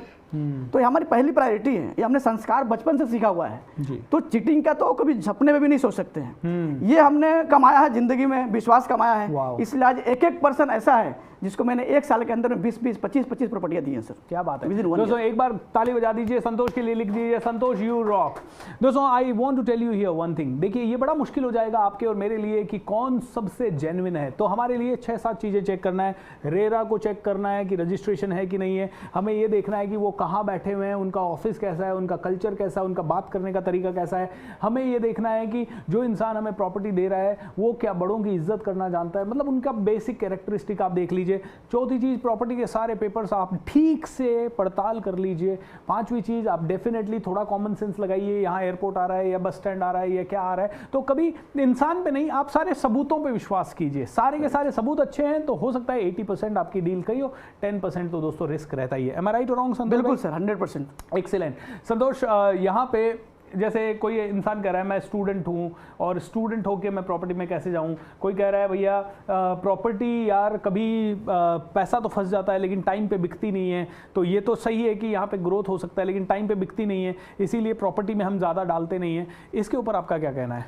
तो ये हमारी पहली प्रायोरिटी है, ये हमने संस्कार बचपन से सीखा हुआ है। तो चीटिंग का तो कभी सपने में भी नहीं सोच सकते हैं। ये हमने कमाया है जिंदगी में, विश्वास कमाया है, इसलिए आज एक पर्सन ऐसा है जिसको मैंने 1 साल के अंदर में 20-20, 25-25 प्रॉपर्टियां दी हैं सर। क्या बात है दोस्तों, एक बार ताली बजा दीजिए संतोष के लिए, लिख दीजिए संतोष यू रॉक। दोस्तों I want to tell you here one thing. देखिए ये बड़ा मुश्किल हो जाएगा आपके और मेरे लिए कि कौन सबसे जेन्युइन है। तो हमारे लिए 6-7 चीज़ें चेक करना है। रेरा को चेक करना है कि रजिस्ट्रेशन है कि नहीं है। हमें ये देखना है कि वो कहाँ बैठे हुए हैं, उनका ऑफिस कैसा है, उनका कल्चर कैसा है, उनका बात करने का तरीका कैसा है। हमें ये देखना है कि जो इंसान हमें प्रॉपर्टी दे रहा है वो क्या बड़ों की इज्जत करना जानता है, मतलब उनका बेसिक कैरेक्टरिस्टिक आप देख लीजिए। चौथी चीज़, प्रॉपर्टी के सारे पेपर्स आप ठीक से पड़ताल कर लीजिए। 5वीं चीज़, आप डेफिनेटली थोड़ा कॉमन सेंस लगाइए। यहाँ एयरपोर्ट आ रहा है या बस स्टैंड आ रहा है या क्या आ रहा है, तो कभी इंसान पे नहीं, आप सारे सबूतों पे विश्वास कीजिए। सारे के सारे सबूत अच्छे हैं तो हो सकता है 80% आपकी डील कही हो, 10% तो दोस्तों रिस्क रहता ही है। एम आई राइट और रॉन्ग संतोष? बिल्कुल सर, 100%। एक्सीलेंट संतोष, यहाँ पे जैसे कोई इंसान कह रहा है मैं स्टूडेंट हूँ और स्टूडेंट होके मैं प्रॉपर्टी में कैसे जाऊँ। कोई कह रहा है भैया प्रॉपर्टी यार कभी पैसा तो फंस जाता है लेकिन टाइम पे बिकती नहीं है। तो ये तो सही है कि यहाँ पे ग्रोथ हो सकता है लेकिन टाइम पे बिकती नहीं है, इसीलिए प्रॉपर्टी में हम ज़्यादा डालते नहीं हैं। इसके ऊपर आपका क्या कहना है?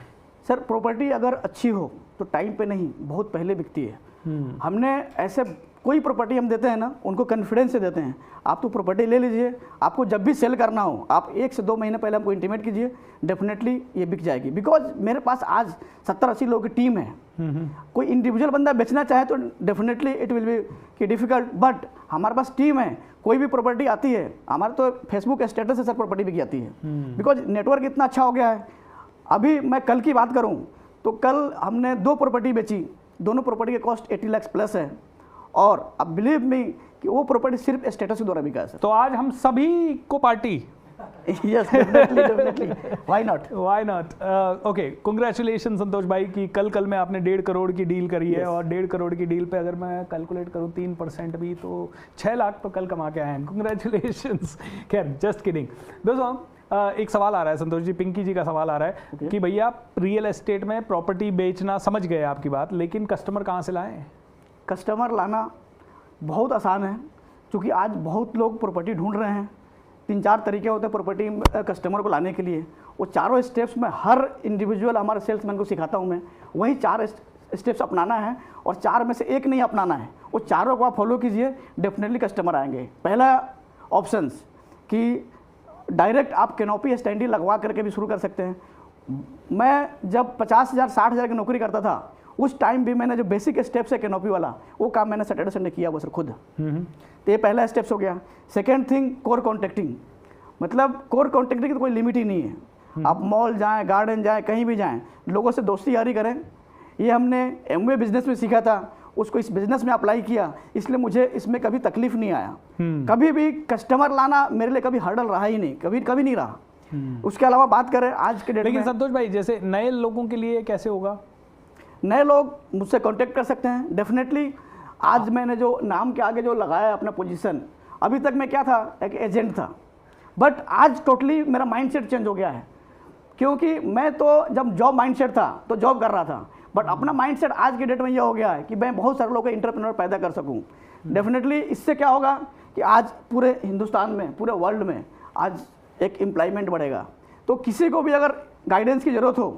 सर प्रॉपर्टी अगर अच्छी हो तो टाइम पे नहीं, बहुत पहले बिकती है। हमने ऐसे कोई प्रॉपर्टी हम देते हैं ना, उनको कॉन्फिडेंस से देते हैं, आप तो प्रॉपर्टी ले लीजिए, आपको जब भी सेल करना हो आप 1 से 2 महीने पहले हमको इंटीमेट कीजिए, डेफिनेटली ये बिक जाएगी। बिकॉज मेरे पास आज 70-80 लोगों की टीम है। कोई इंडिविजुअल बंदा बेचना चाहे तो डेफिनेटली इट विल बी कि डिफिकल्ट, बट हमारे पास टीम है। कोई भी प्रॉपर्टी आती है, हमारा तो फेसबुक स्टेटस से सर प्रॉपर्टी बिक जाती है, बिकॉज नेटवर्क इतना अच्छा हो गया है। अभी मैं कल की बात करूँ तो कल हमने 2 प्रॉपर्टी बेची, दोनों प्रॉपर्टी के कॉस्ट 80 लाख प्लस है, और अब बिलीव मी कि वो प्रॉपर्टी सिर्फ स्टेटस के द्वारा बिका है सर। तो आज हम सभी को party yes definitely, why not. Okay, congratulation Santosh भाई कि कल में आपने 1.5 करोड़ की डील करी है। और 1.5 करोड़ की डील पे अगर मैं कैलकुलेट करूँ 3% भी तो 6 लाख तो कल कमा के आए हैं। कांग्रेचुलेशन। खैर जस्ट किडिंग। दोस्तों एक सवाल आ रहा है संतोष जी, पिंकी जी का सवाल आ रहा है कि भैया रियल एस्टेट में प्रॉपर्टी बेचना समझ गए आपकी बात, लेकिन कस्टमर कहाँ से लाएं? कस्टमर लाना बहुत आसान है, क्योंकि आज बहुत लोग प्रॉपर्टी ढूंढ रहे हैं। 3-4 तरीके होते हैं प्रॉपर्टी कस्टमर को लाने के लिए। वो चारों स्टेप्स में हर इंडिविजुअल हमारे सेल्समैन को सिखाता हूँ मैं, वही 4 स्टेप्स अपनाना है और 4 में से एक नहीं अपनाना है। वो चारों को आप फॉलो कीजिए, डेफिनेटली कस्टमर आएंगे। पहला ऑप्शंस कि डायरेक्ट आप कैनोपी स्टैंडी लगवा करके भी शुरू कर सकते हैं। मैं जब 50,000 60,000 की नौकरी करता था उस टाइम भी मैंने जो बेसिक स्टेप्स है कैनोपी वाला वो काम मैंने सैटरडे संडे किया हुआ सर खुद। तो ये पहला स्टेप्स हो गया। सेकेंड थिंग कोर कॉन्टेक्टिंग, मतलब कोर कॉन्टेक्टिंग की तो कोई लिमिट ही नहीं है। आप मॉल जाएं, गार्डन जाएं, कहीं भी जाएं, लोगों से दोस्ती यारी करें। ये हमने एमवे बिजनेस में सीखा था, उसको इस बिजनेस में अप्लाई किया, इसलिए मुझे इसमें कभी तकलीफ नहीं आया। कभी भी कस्टमर लाना मेरे लिए कभी हर्डल रहा ही नहीं, कभी नहीं रहा। उसके अलावा बात करें आज के डेट में, लेकिन संतोष भाई जैसे नए लोगों के लिए कैसे होगा? नए लोग मुझसे कांटेक्ट कर सकते हैं डेफिनेटली। आज मैंने जो नाम के आगे जो लगाया अपना पोजीशन, अभी तक मैं क्या था, एक एजेंट था, बट आज टोटली मेरा माइंडसेट चेंज हो गया है। क्योंकि मैं तो जब जॉब माइंडसेट था तो जॉब कर रहा था, बट अपना माइंडसेट आज के डेट में यह हो गया है कि मैं बहुत सारे लोगों को इंटरप्रेन्योर पैदा कर सकूं। डेफिनेटली इससे क्या होगा कि आज पूरे हिंदुस्तान में, पूरे वर्ल्ड में आज एक एम्प्लॉयमेंट बढ़ेगा। तो किसी को भी अगर गाइडेंस की ज़रूरत हो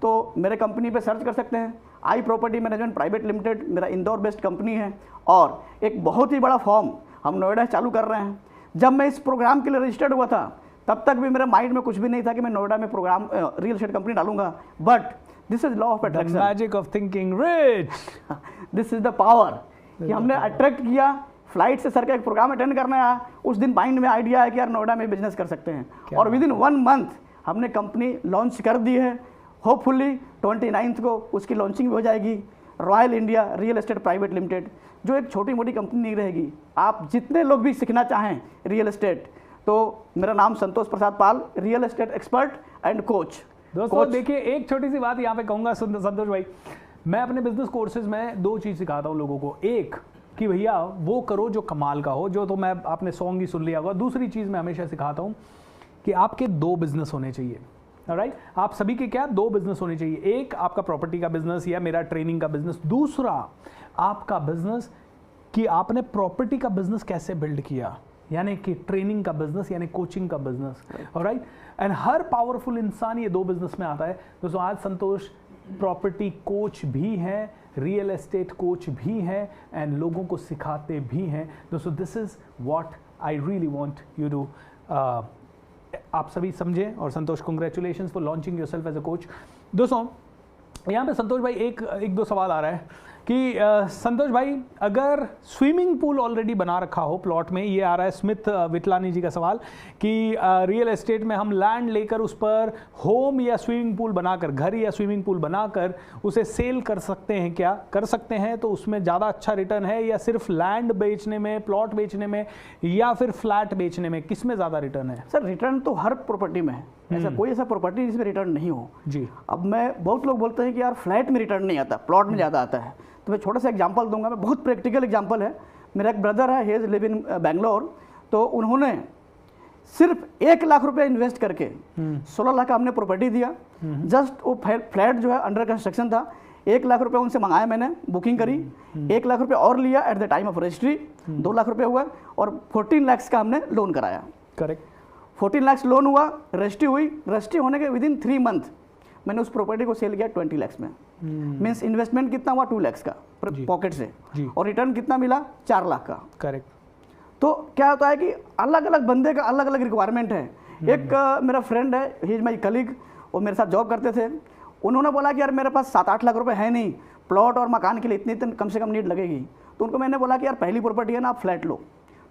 तो मेरे कंपनी पे सर्च कर सकते हैं। आई प्रॉपर्टी मैनेजमेंट प्राइवेट लिमिटेड मेरा इंदौर बेस्ड कंपनी है, और एक बहुत ही बड़ा फॉर्म हम नोएडा चालू कर रहे हैं। जब मैं इस प्रोग्राम के लिए रजिस्टर्ड हुआ था तब तक भी मेरे माइंड में कुछ भी नहीं था कि मैं नोएडा में प्रोग्राम रियल एस्टेट कंपनी डालूंगा, but this is law of attraction, magic of thinking rich, this is the power कि हमने अट्रैक्ट किया। फ्लाइट से सर का एक प्रोग्राम अटेंड करने आया, उस दिन माइंड में आइडिया है कि यार नोएडा में बिजनेस कर सकते हैं, और विद इन 1 मंथ हमने कंपनी लॉन्च कर दी है। होपफुली 29 को उसकी लॉन्चिंग भी हो जाएगी। Royal India real estate private limited, जो एक छोटी मोटी कंपनी नहीं रहेगी। आप जितने लोग भी सीखना चाहें रियल एस्टेट, तो मेरा नाम Santosh Prasad Pal, real estate expert and coach. दोस्तों देखिए, एक छोटी सी बात यहाँ पे कहूँगा संतोष भाई, मैं अपने बिजनेस कोर्सेज में 2 चीज़ सिखाता हूँ लोगों को। एक कि भैया वो करो जो कमाल का हो, जो तो मैं आपने सॉन्ग ही सुन लिया होगा। दूसरी चीज़ मैं हमेशा सिखाता हूँ कि आपके 2 बिजनेस होने चाहिए। राइट, आप सभी के क्या 2 बिजनेस होने चाहिए। एक आपका प्रॉपर्टी का बिजनेस या मेरा ट्रेनिंग का बिजनेस, दूसरा आपका बिजनेस कि आपने प्रॉपर्टी का बिजनेस कैसे बिल्ड किया, यानी कि ट्रेनिंग का बिजनेस, यानी कोचिंग का business. Right, and her powerful इंसान ये 2 बिजनेस में आता है। दोस्तों आज संतोष प्रॉपर्टी कोच भी हैं, रियल एस्टेट कोच भी हैं, एंड लोगों को सिखाते भी हैं। दोस्तों this is what I really want you to आप सभी समझें। और Santosh, congratulations for launching yourself as a coach. दोस्तों यहाँ पे संतोष भाई एक दो सवाल आ रहा है कि संतोष भाई अगर स्विमिंग पूल ऑलरेडी बना रखा हो प्लॉट में, ये आ रहा है स्मिथ विटलानी जी का सवाल कि रियल एस्टेट में हम लैंड लेकर उस पर होम या स्विमिंग पूल बनाकर, घर या स्विमिंग पूल बनाकर उसे सेल कर सकते हैं, क्या कर सकते हैं? तो उसमें ज़्यादा अच्छा रिटर्न है, या सिर्फ लैंड बेचने में, प्लॉट बेचने में, या फिर फ्लैट बेचने में, किस में ज़्यादा रिटर्न है? सर रिटर्न तो हर प्रॉपर्टी में है, ऐसा कोई ऐसा प्रॉपर्टी जिसमें रिटर्न नहीं हो जी। अब मैं, बहुत लोग बोलते हैं कि यार फ्लैट में रिटर्न नहीं आता, प्लॉट में ज़्यादा आता है। तो मैं छोटा सा एग्जांपल दूंगा, मैं बहुत प्रैक्टिकल एग्जांपल है। मेरा एक ब्रदर है, he is live in Bangalore, तो उन्होंने सिर्फ 1 लाख रुपए इन्वेस्ट करके 16 लाख का हमने प्रॉपर्टी दिया। जस्ट वो फ्लैट जो है अंडर कंस्ट्रक्शन था, 1 लाख रुपए उनसे मंगाया, मैंने बुकिंग करी, 1 लाख रुपए और लिया at the time of registry, 2 lakh रुपए हुआ, और 14 लाख का हमने लोन कराया। करेक्ट, 14 लाख लोन हुआ, रजिस्ट्री हुई, रजिस्ट्री होने के विद इन 3 मंथ मैंने उस प्रॉपर्टी को सेल किया 20 लाख में। मीन्स इन्वेस्टमेंट कितना हुआ 2 लाख का पॉकेट से, और रिटर्न कितना मिला 4 लाख का। करेक्ट। तो क्या होता है कि अलग अलग बंदे का अलग अलग रिक्वायरमेंट है। एक मेरा फ्रेंड है, ही इज माई कलीग, वो मेरे साथ जॉब करते थे। उन्होंने बोला कि यार मेरे पास 7-8 लाख रुपए है नहीं, प्लॉट और मकान के लिए इतनी कम से कम नीड लगेगी। तो उनको मैंने बोला कि यार पहली प्रॉपर्टी है ना, आप फ्लैट लो।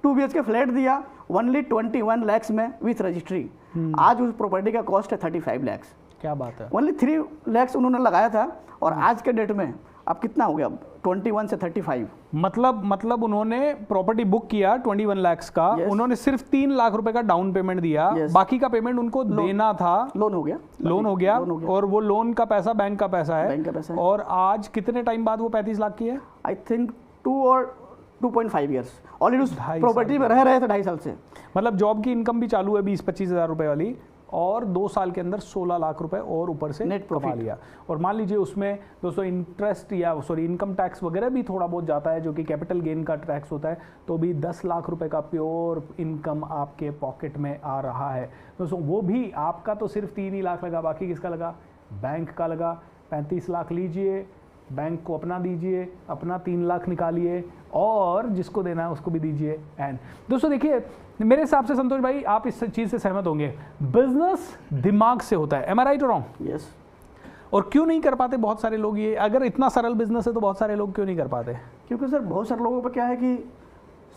2 BHK फ्लैट दिया ओनली 21 लाख में विथ रजिस्ट्री। आज उस प्रॉपर्टी का कॉस्ट है 35 लाख। क्या बात है। ओनली 3 लाख उन्होंने लगाया था, और आज के डेट में अब कितना हो गया, 21 से 35। मतलब उन्होंने प्रॉपर्टी बुक किया 21 लाख का, उन्होंने सिर्फ 3 लाख रुपए का डाउन पेमेंट दिया, बाकी का पेमेंट उनको देना था। लोन हो गया, और वो लोन का पैसा बैंक का पैसा है। बैंक का पैसा है। और आज कितने टाइम बाद वो 35 लाख की है? आई थिंक 2 और 2.5 ईयर्स ऑलरेडी उस प्रॉपर्टी में रह रहे थे, 2.5 साल से। मतलब जॉब की इनकम भी चालू है 20-25 हज़ार रुपए वाली, और 2 साल के अंदर 16 लाख रुपए और ऊपर से नेट कमा लिया। और मान लीजिए उसमें दोस्तों इंटरेस्ट या इनकम टैक्स वगैरह भी थोड़ा बहुत जाता है, जो कि कैपिटल गेन का टैक्स होता है, तो भी 10 लाख रुपए का प्योर इनकम आपके पॉकेट में आ रहा है। दोस्तों वो भी आपका तो सिर्फ 3 ही लाख लगा, बाकी किसका लगा? बैंक का लगा। 35 लाख लीजिए, बैंक को अपना दीजिए, अपना 3 लाख निकालिए और जिसको देना है उसको भी दीजिए। एंड दोस्तों देखिए, मेरे हिसाब से संतोष भाई आप इस चीज़ से सहमत होंगे, बिजनेस दिमाग से होता है। एम आई राइट और रॉन्ग? यस। और क्यों नहीं कर पाते बहुत सारे लोग ये? अगर इतना सरल बिजनेस है तो बहुत सारे लोग क्यों नहीं कर पाते? क्योंकि सर बहुत सारे लोगों पर क्या है कि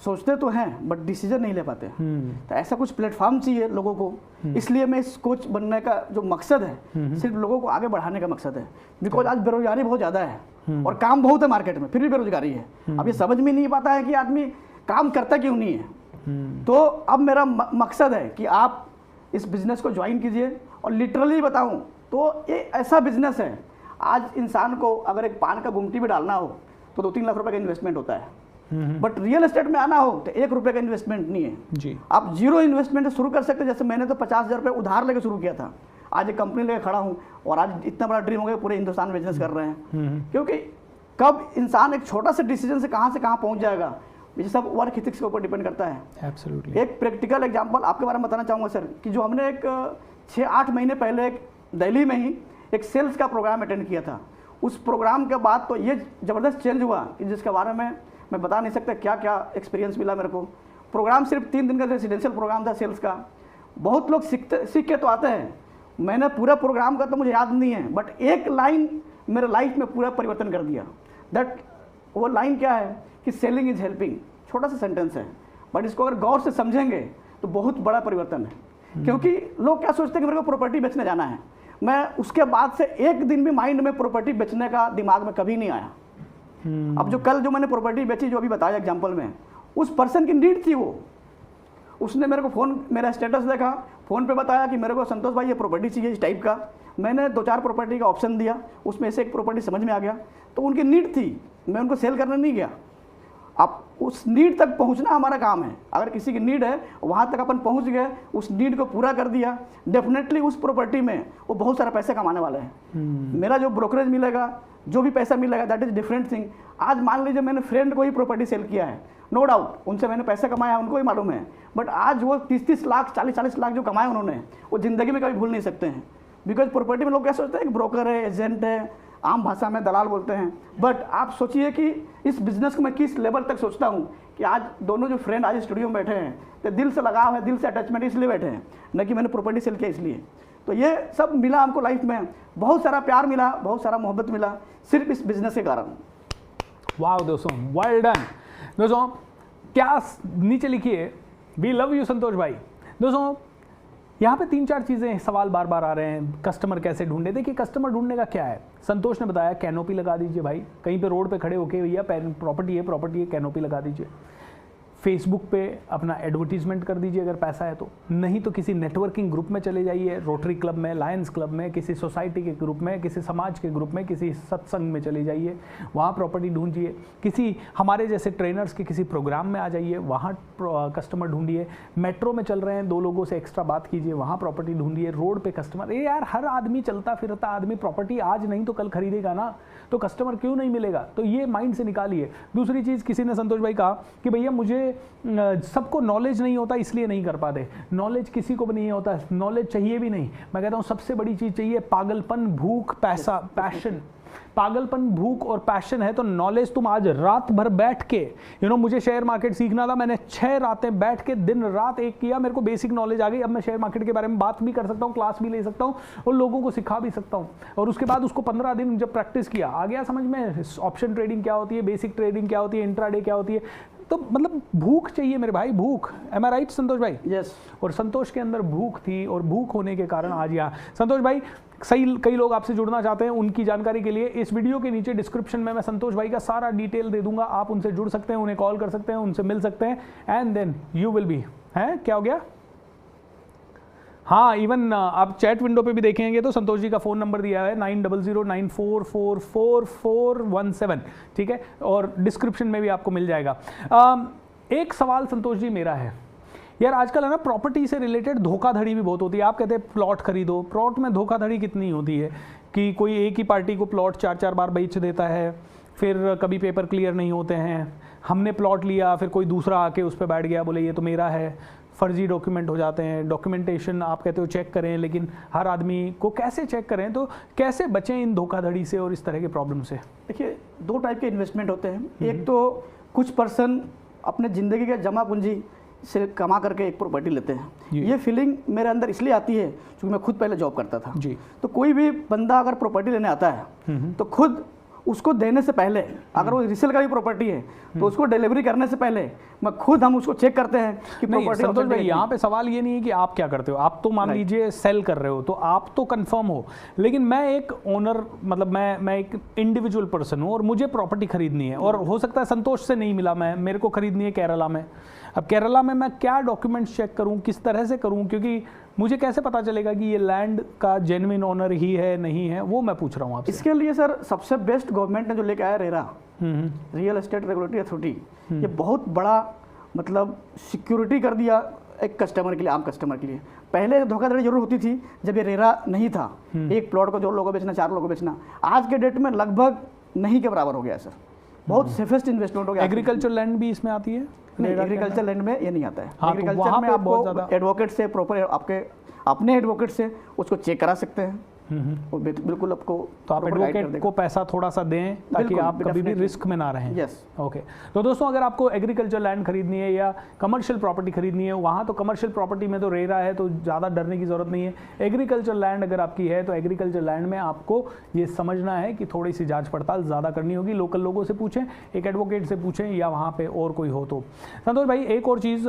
सोचते तो हैं बट डिसीजन नहीं ले पाते। तो ऐसा कुछ प्लेटफॉर्म चाहिए लोगों को। इसलिए मैं इस कोच बनने का जो मकसद है सिर्फ लोगों को आगे बढ़ाने का मकसद है। बिकॉज आज बेरोजगारी बहुत ज़्यादा है और काम बहुत है मार्केट में, फिर भी बेरोजगारी है। अब ये समझ में नहीं पाता है कि आदमी काम करता क्यों नहीं है। तो अब मेरा मकसद है कि आप इस बिजनेस को ज्वाइन कीजिए। और लिटरली बताऊं तो ये ऐसा बिजनेस है, आज इंसान को अगर एक पान का गुमटी भी डालना हो तो 2-3 लाख रुपए का इन्वेस्टमेंट होता है। बट रियल एस्टेट में आना हो तो 1 रुपए का इन्वेस्टमेंट नहीं है जी। आप 0 इन्वेस्टमेंट से शुरू कर सकते हैं। जैसे मैंने तो 50,000 रुपये उधार लेके शुरू किया था, आज एक कंपनी लेके खड़ा हूँ और आज इतना बड़ा ड्रीम हो गया, पूरे हिंदुस्तान में बिजनेस कर रहे हैं। क्योंकि कब इंसान एक छोटा सा डिसीजन से कहाँ पहुँच जाएगा, ये सब वर्क एथिक्स के ऊपर डिपेंड करता है। एब्सोल्युटली। एक प्रैक्टिकल एग्जांपल आपके बारे में बताना चाहूँगा सर, कि जो हमने एक 6-8 महीने पहले एक दिल्ली में ही एक सेल्स का प्रोग्राम अटेंड किया था। उस प्रोग्राम के बाद तो ये ज़बरदस्त चेंज हुआ कि जिसके बारे में मैं बता नहीं सकता क्या क्या एक्सपीरियंस मिला मेरे को। प्रोग्राम सिर्फ 3 दिन का रेसिडेंशियल प्रोग्राम था सेल्स का। बहुत लोग सीख के तो आते हैं, मैंने पूरा प्रोग्राम का तो मुझे याद नहीं है, बट एक लाइन मेरे लाइफ में पूरा परिवर्तन कर दिया। वो लाइन क्या है कि सेलिंग इज हेल्पिंग। छोटा सा सेंटेंस है बट इसको अगर गौर से समझेंगे तो बहुत बड़ा परिवर्तन है। क्योंकि लोग क्या सोचते हैं कि मेरे को प्रॉपर्टी बेचने जाना है, मैं उसके बाद से एक दिन भी माइंड में प्रॉपर्टी बेचने का दिमाग में कभी नहीं आया। अब जो मैंने प्रॉपर्टी बेची, जो अभी बताया एग्जांपल में, उस पर्सन की नीड थी वो। उसने मेरे को मेरा स्टेटस देखा, फ़ोन पे बताया कि मेरे को संतोष भाई ये प्रॉपर्टी चाहिए इस टाइप का। मैंने 2-4 प्रॉपर्टी का ऑप्शन दिया, उसमें से एक प्रॉपर्टी समझ में आ गया, तो उनकी नीड थी, मैं उनको सेल करने नहीं गया। अब उस नीड तक पहुंचना हमारा काम है। अगर किसी की नीड है वहाँ तक अपन पहुँच गए, उस नीड को पूरा कर दिया, डेफिनेटली उस प्रॉपर्टी में वो बहुत सारा पैसे कमाने वाले हैं। मेरा जो ब्रोकरेज मिलेगा, जो भी पैसा मिलेगा, दैट इज डिफरेंट थिंग। आज मान लीजिए मैंने फ्रेंड को ही प्रॉपर्टी सेल किया है, नो डाउट उनसे मैंने पैसा कमाया, उनको ही मालूम है, बट आज वो 30-30 लाख 40-40 लाख जो कमाए उन्होंने, वो ज़िंदगी में कभी भूल नहीं सकते हैं। बिकॉज प्रॉपर्टी में लोग क्या सोचते हैं कि ब्रोकर है, एजेंट है, आम भाषा में दलाल बोलते हैं। बट आप सोचिए कि इस बिजनेस को मैं किस लेवल तक सोचता हूँ कि आज दोनों जो फ्रेंड आज स्टूडियो में बैठे हैं तो दिल से लगाव है, दिल से अटैचमेंट इसलिए बैठे हैं, न कि मैंने प्रॉपर्टी सेल किया इसलिए। तो ये सब मिला हमको लाइफ में, बहुत सारा प्यार मिला, बहुत सारा मोहब्बत मिला, सिर्फ इस बिजनेस के कारण। वाह दोस्तों, वेल डन। दोस्तों क्या नीचे लिखिए, वी लव यू संतोष भाई। दोस्तों यहाँ पे 3-4 चीज़ें सवाल बार बार आ रहे हैं, कस्टमर कैसे ढूंढे। देखिए कस्टमर ढूंढने का क्या है, संतोष ने बताया कैनोपी लगा दीजिए भाई, कहीं पे रोड पे खड़े होके भैया प्रॉपर्टी है कैनोपी लगा दीजिए। फेसबुक पे अपना एडवर्टीजमेंट कर दीजिए अगर पैसा है तो, नहीं तो किसी नेटवर्किंग ग्रुप में चले जाइए, रोटरी क्लब में, लायंस क्लब में, किसी सोसाइटी के ग्रुप में, किसी समाज के ग्रुप में, किसी सत्संग में चले जाइए, वहाँ प्रॉपर्टी ढूंढिए। किसी हमारे जैसे ट्रेनर्स के किसी प्रोग्राम में आ जाइए, वहाँ कस्टमर ढूंढिए। मेट्रो में चल रहे हैं, 2 लोगों से एक्स्ट्रा बात कीजिए, वहाँ प्रॉपर्टी ढूंढिए। रोड पे कस्टमर, ये यार हर आदमी चलता फिरता आदमी प्रॉपर्टी आज नहीं तो कल खरीदेगा ना, तो कस्टमर क्यों नहीं मिलेगा, तो ये माइंड से निकालिए। दूसरी चीज़, किसी ने संतोष भाई कहा कि भैया मुझे सबको नॉलेज नहीं होता इसलिए नहीं कर पाते। नॉलेज किसी को भी नहीं होता, नॉलेज चाहिए भी नहीं। मैं कहता हूँ सबसे बड़ी चीज़ चाहिए पागलपन, भूख, पैसा, पैशन। पागलपन, भूख और पैशन है तो नॉलेज तुम आज रात भर बैठ के, मुझे शेयर मार्केट सीखना था, मैंने 6 रातें बैठ के दिन रात एक किया, मेरे को बेसिक नॉलेज आ गई। अब मैं शेयर मार्केट के बारे में बात भी कर सकता हूँ, क्लास भी ले सकता हूँ और लोगों को सिखा भी सकता हूँ। और उसके बाद उसको 15 दिन जब प्रैक्टिस किया, आ गया समझ में ऑप्शन ट्रेडिंग क्या होती है, बेसिक ट्रेडिंग क्या होती है, इंट्राडे क्या होती है। तो मतलब भूख चाहिए मेरे भाई, भूख। एम आई राइट संतोष भाई? यस। और संतोष के अंदर भूख थी और भूख होने के कारण आज यहाँ संतोष भाई सही, कई लोग आपसे जुड़ना चाहते हैं, उनकी जानकारी के लिए इस वीडियो के नीचे डिस्क्रिप्शन में मैं संतोष भाई का सारा डिटेल दे दूंगा, आप उनसे जुड़ सकते हैं, उन्हें कॉल कर सकते हैं, उनसे मिल सकते हैं, and then you will be, है क्या हो गया? हाँ, इवन आप चैट विंडो पे भी देखेंगे तो संतोष जी का फ़ोन नंबर दिया है 9009444417, ठीक है, और डिस्क्रिप्शन में भी आपको मिल जाएगा। एक सवाल संतोष जी मेरा है यार, आजकल है ना प्रॉपर्टी से रिलेटेड धोखाधड़ी भी बहुत होती है। आप कहते हैं प्लॉट खरीदो, प्लॉट में धोखाधड़ी कितनी होती है कि कोई एक ही पार्टी को प्लॉट 4-4 बार बेच देता है, फिर कभी पेपर क्लियर नहीं होते हैं, हमने प्लॉट लिया फिर कोई दूसरा आके उस पर बैठ गया, बोले ये तो मेरा है, फर्जी डॉक्यूमेंट हो जाते हैं, डॉक्यूमेंटेशन आप कहते हो चेक करें, लेकिन हर आदमी को कैसे चेक करें, तो कैसे बचें इन धोखाधड़ी से और इस तरह के प्रॉब्लम से? देखिए, दो टाइप के इन्वेस्टमेंट होते हैं। एक तो कुछ पर्सन अपने ज़िंदगी के जमा पूंजी से कमा करके एक प्रॉपर्टी लेते हैं। ये फीलिंग मेरे अंदर इसलिए आती है क्योंकि मैं खुद पहले जॉब करता था जी। तो कोई भी बंदा अगर प्रॉपर्टी लेने आता है तो खुद उसको देने से पहले, अगर वो रिसेल का भी प्रॉपर्टी है तो उसको डिलीवरी करने से पहले हम उसको चेक करते हैं कि प्रॉपर्टी। संतोष भाई, यहाँ पे सवाल ये नहीं है कि आप क्या करते हो, आप तो मान लीजिए सेल कर रहे हो तो आप तो कंफर्म हो, लेकिन मैं एक ओनर, मतलब मैं एक इंडिविजुअल पर्सन हूँ और मुझे प्रॉपर्टी खरीदनी है, और हो सकता है संतोष से नहीं मिला, मेरे को खरीदनी है केरला में। अब केरला में मैं क्या डॉक्यूमेंट्स चेक करूँ, किस तरह से करूँ, क्योंकि मुझे कैसे पता चलेगा कि ये लैंड का जेन्युइन ओनर ही है नहीं है, वो मैं पूछ रहा हूँ आपसे। इसके लिए सर सबसे बेस्ट गवर्नमेंट ने जो लेके आया RERA, real estate regulatory authority, ये बहुत बड़ा मतलब सिक्योरिटी कर दिया एक कस्टमर के लिए, आम कस्टमर के लिए। पहले धोखाधड़ी जरूर होती थी जब ये रेरा नहीं था, एक प्लॉट को 2 लोगों को बेचना, 4 लोगों को बेचना। आज के डेट में लगभग नहीं के बराबर हो गया है सर, बहुत सेफेस्ट इन्वेस्टमेंट हो गया। एग्रीकल्चर लैंड भी इसमें आती है? नहीं, एग्रीकल्चर लैंड में ये नहीं आता है। हाँ, एग्रीकल्चर में आपको एडवोकेट से प्रॉपर आपके अपने एडवोकेट से उसको चेक करा सकते हैं, वो बिल्कुल आपको। तो आप एडवोकेट को पैसा थोड़ा सा दें ताकि आप कभी भी रिस्क में ना रहें। Yes, okay. तो दोस्तों, अगर आपको एग्रीकल्चर लैंड खरीदनी है या कमर्शियल प्रॉपर्टी खरीदनी है, वहाँ तो कमर्शियल प्रॉपर्टी में तो रेरा है तो ज़्यादा डरने की ज़रूरत नहीं है। एग्रीकल्चर लैंड अगर आपकी है तो एग्रीकल्चर लैंड में आपको ये समझना है कि थोड़ी सी जाँच पड़ताल ज़्यादा करनी होगी। लोकल लोगों से पूछें, एक एडवोकेट से पूछें, या वहाँ पर और कोई हो तो। संतोष भाई, एक और चीज़,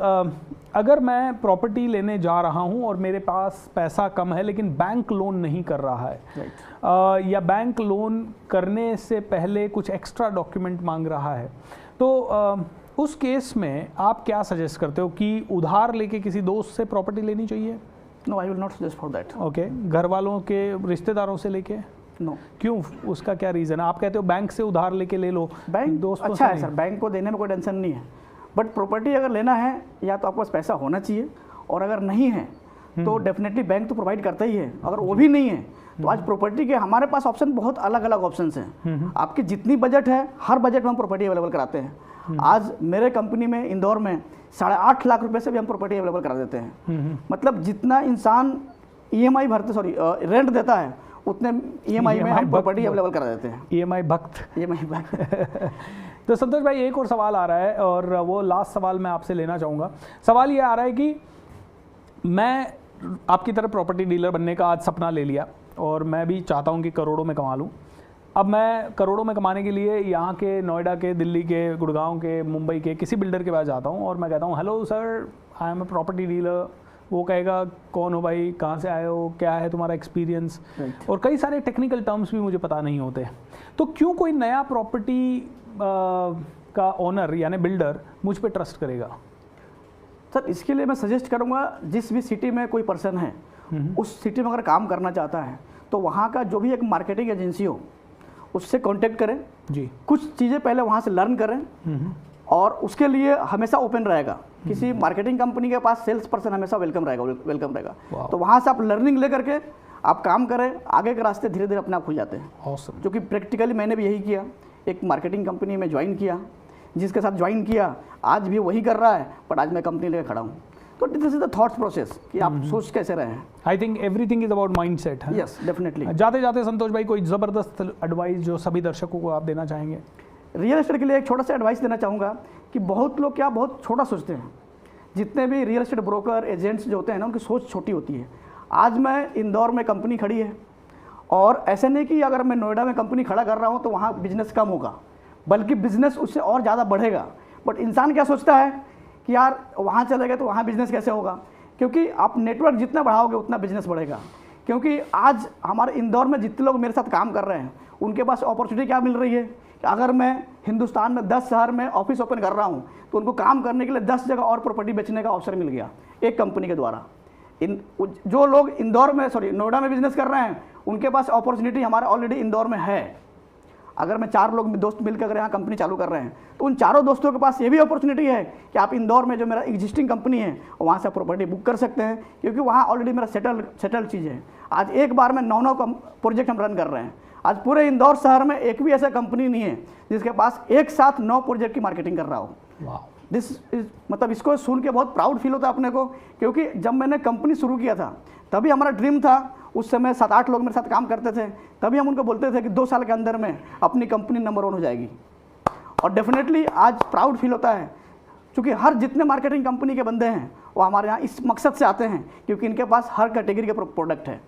अगर मैं प्रॉपर्टी लेने जा रहा हूँ और मेरे पास पैसा कम है लेकिन बैंक लोन नहीं कर रहा है, या बैंक लोन करने से पहले कुछ एक्स्ट्रा डॉक्यूमेंट मांग रहा है, तो उस केस में आप क्या सजेस्ट करते हो कि उधार लेके किसी दोस्त से प्रॉपर्टी लेनी चाहिए? No, I will not suggest for that. Okay, घर वालों के, रिश्तेदारों से लेके? नो। क्यों, उसका क्या रीज़न है? आप कहते हो बैंक से उधार लेके ले लो, बैंक दोस्तों अच्छा है सर, बैंक को देने में कोई टेंशन नहीं है, बट प्रॉपर्टी अगर लेना है या तो आपके पास पैसा होना चाहिए, और अगर नहीं है तो डेफिनेटली बैंक तो प्रोवाइड करता ही है। अगर वो भी नहीं है तो आज प्रॉपर्टी के हमारे पास ऑप्शन बहुत अलग अलग ऑप्शंस हैं। आपकी जितनी बजट है, हर बजट में हम प्रॉपर्टी अवेलेबल कराते हैं। आज मेरे कंपनी में इंदौर में 8.5 लाख रुपए से भी हम प्रॉपर्टी अवेलेबल करा देते हैं। मतलब जितना इंसान EMI भरते, सॉरी रेंट देता है, उतने EMI में हम प्रॉपर्टी अवेलेबल करा देते हैं। EMI भक्त। तो संतोष भाई, एक और सवाल आ रहा है और वो लास्ट सवाल मैं आपसे लेना चाहूँगा। सवाल ये आ रहा है कि मैं आपकी तरह प्रॉपर्टी डीलर बनने का आज सपना ले लिया और मैं भी चाहता हूँ कि करोड़ों में कमा लूँ। अब मैं करोड़ों में कमाने के लिए यहाँ के, नोएडा के, दिल्ली के, गुड़गांव के, मुंबई के किसी बिल्डर के पास जाता हूँ और मैं कहता हूँ, hello sir, I am a property dealer. वो कहेगा, कौन हो भाई, कहाँ से आए हो, क्या है तुम्हारा एक्सपीरियंस, और कई सारे टेक्निकल टर्म्स भी मुझे पता नहीं होते। तो क्यों कोई नया प्रॉपर्टी का ओनर यानी बिल्डर मुझ पे ट्रस्ट करेगा? सर, इसके लिए मैं सजेस्ट करूंगा, जिस भी सिटी में कोई पर्सन है, उस सिटी में अगर काम करना चाहता है तो वहाँ का जो भी एक मार्केटिंग एजेंसी हो, उससे कांटेक्ट करें जी। कुछ चीज़ें पहले वहाँ से लर्न करें, और उसके लिए हमेशा ओपन रहेगा। किसी मार्केटिंग कंपनी के पास सेल्स पर्सन हमेशा वेलकम रहेगा। तो वहाँ से आप लर्निंग ले करके आप काम करें, आगे के रास्ते धीरे धीरे अपने आप खुल जाते हैं। awesome। जो कि प्रैक्टिकली मैंने भी यही किया, एक मार्केटिंग कंपनी में ज्वाइन किया, जिसके साथ ज्वाइन किया आज भी वही कर रहा है, बट आज मैं कंपनी लेकर खड़ा हूँ। तो this is the thought process कि आप सोच कैसे रहे हैं। I think everything is about mindset. Yes, definitely. जाते जाते संतोष भाई, कोई ज़बरदस्त एडवाइस जो सभी दर्शकों को आप देना चाहेंगे? रियल एस्टेट के लिए एक छोटा सा एडवाइस देना चाहूँगा कि बहुत लोग क्या बहुत छोटा सोचते हैं। जितने भी रियल एस्टेट ब्रोकर, एजेंट्स जो होते हैं ना, उनकी सोच छोटी होती है। आज मैं इंदौर में कंपनी खड़ी है, और ऐसे नहीं कि अगर मैं नोएडा में कंपनी खड़ा कर रहा हूँ तो वहाँ बिजनेस कम होगा, बल्कि बिजनेस उससे और ज़्यादा बढ़ेगा। बट इंसान क्या सोचता है कि यार वहाँ चले गए तो वहाँ बिजनेस कैसे होगा, क्योंकि आप नेटवर्क जितना बढ़ाओगे उतना बिजनेस बढ़ेगा। क्योंकि आज हमारे इंदौर में जितने लोग मेरे साथ काम कर रहे हैं, उनके पास अपॉर्चुनिटी क्या मिल रही है कि अगर मैं हिंदुस्तान में 10 शहर में ऑफिस ओपन कर रहा हूँ तो उनको काम करने के लिए 10 जगह और प्रॉपर्टी बेचने का अवसर मिल गया एक कंपनी के द्वारा। जो लोग इंदौर में, सॉरी नोएडा में बिजनेस कर रहे हैं, उनके पास अपॉर्चुनिटी हमारा ऑलरेडी इंदौर में है। अगर मैं 4 लोग दोस्त मिलकर अगर यहाँ कंपनी चालू कर रहे हैं तो उन चारों दोस्तों के पास ये भी अपॉर्चुनिटी है कि आप इंदौर में जो मेरा एग्जिस्टिंग कंपनी है वहाँ से प्रॉपर्टी बुक कर सकते हैं, क्योंकि वहाँ ऑलरेडी मेरा सेटल चीज़ है। आज एक बार में 9 प्रोजेक्ट हम रन कर रहे हैं। आज पूरे इंदौर शहर में एक भी ऐसा कंपनी नहीं है जिसके पास एक साथ 9 प्रोजेक्ट की मार्केटिंग कर रहा हो। दिस इज मतलब इसको सुन के बहुत प्राउड फील होता है अपने को, क्योंकि जब मैंने कंपनी शुरू किया था तभी हमारा ड्रीम था, उस समय 7-8 लोग मेरे साथ काम करते थे, तभी हम उनको बोलते थे कि 2 साल के अंदर में अपनी कंपनी नंबर 1 हो जाएगी। और डेफिनेटली आज प्राउड फील होता है, क्योंकि हर जितने मार्केटिंग कंपनी के बंदे हैं वो हमारे यहाँ इस मकसद से आते हैं, क्योंकि इनके पास हर कैटेगरी के प्रोडक्ट है।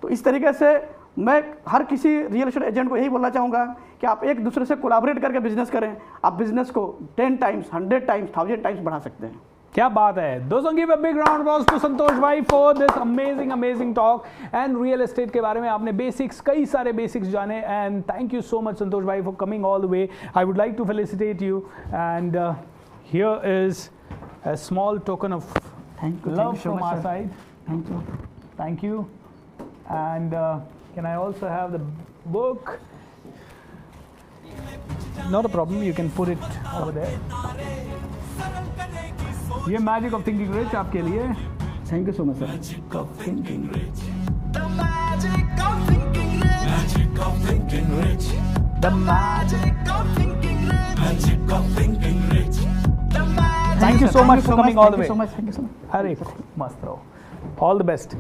तो इस तरीके से मैं हर किसी रियल एस्टेट एजेंट को यही बोलना चाहूँगा कि आप एक दूसरे से कोलैबोरेट करके बिजनेस करें, आप बिजनेस को 10 टाइम्स, 100 टाइम्स, 1000 टाइम्स बढ़ा सकते हैं। क्या बात है दोस्तों, give a big round of applause to Santosh भाई for this amazing talk and real estate के बारे में आपने बेसिक्स, कई सारे बेसिक्स जाने, and thank you so much Santosh भाई for coming all the way. I would like to felicitate you and here is a small token of love from our side. Thank you. And can I also have the book? Not a problem, you can put it over there. ये मैजिक ऑफ थिंकिंग रिच आपके लिए। Thank you so much sir. Magic of thinking rich. The magic of thinking rich. Magic of thinking rich. The Magic of thinking rich. Magic of thinking rich. The magic. Thank you so much for coming all the way. Thank you so much. हरे मस्त रहो, ऑल द बेस्ट।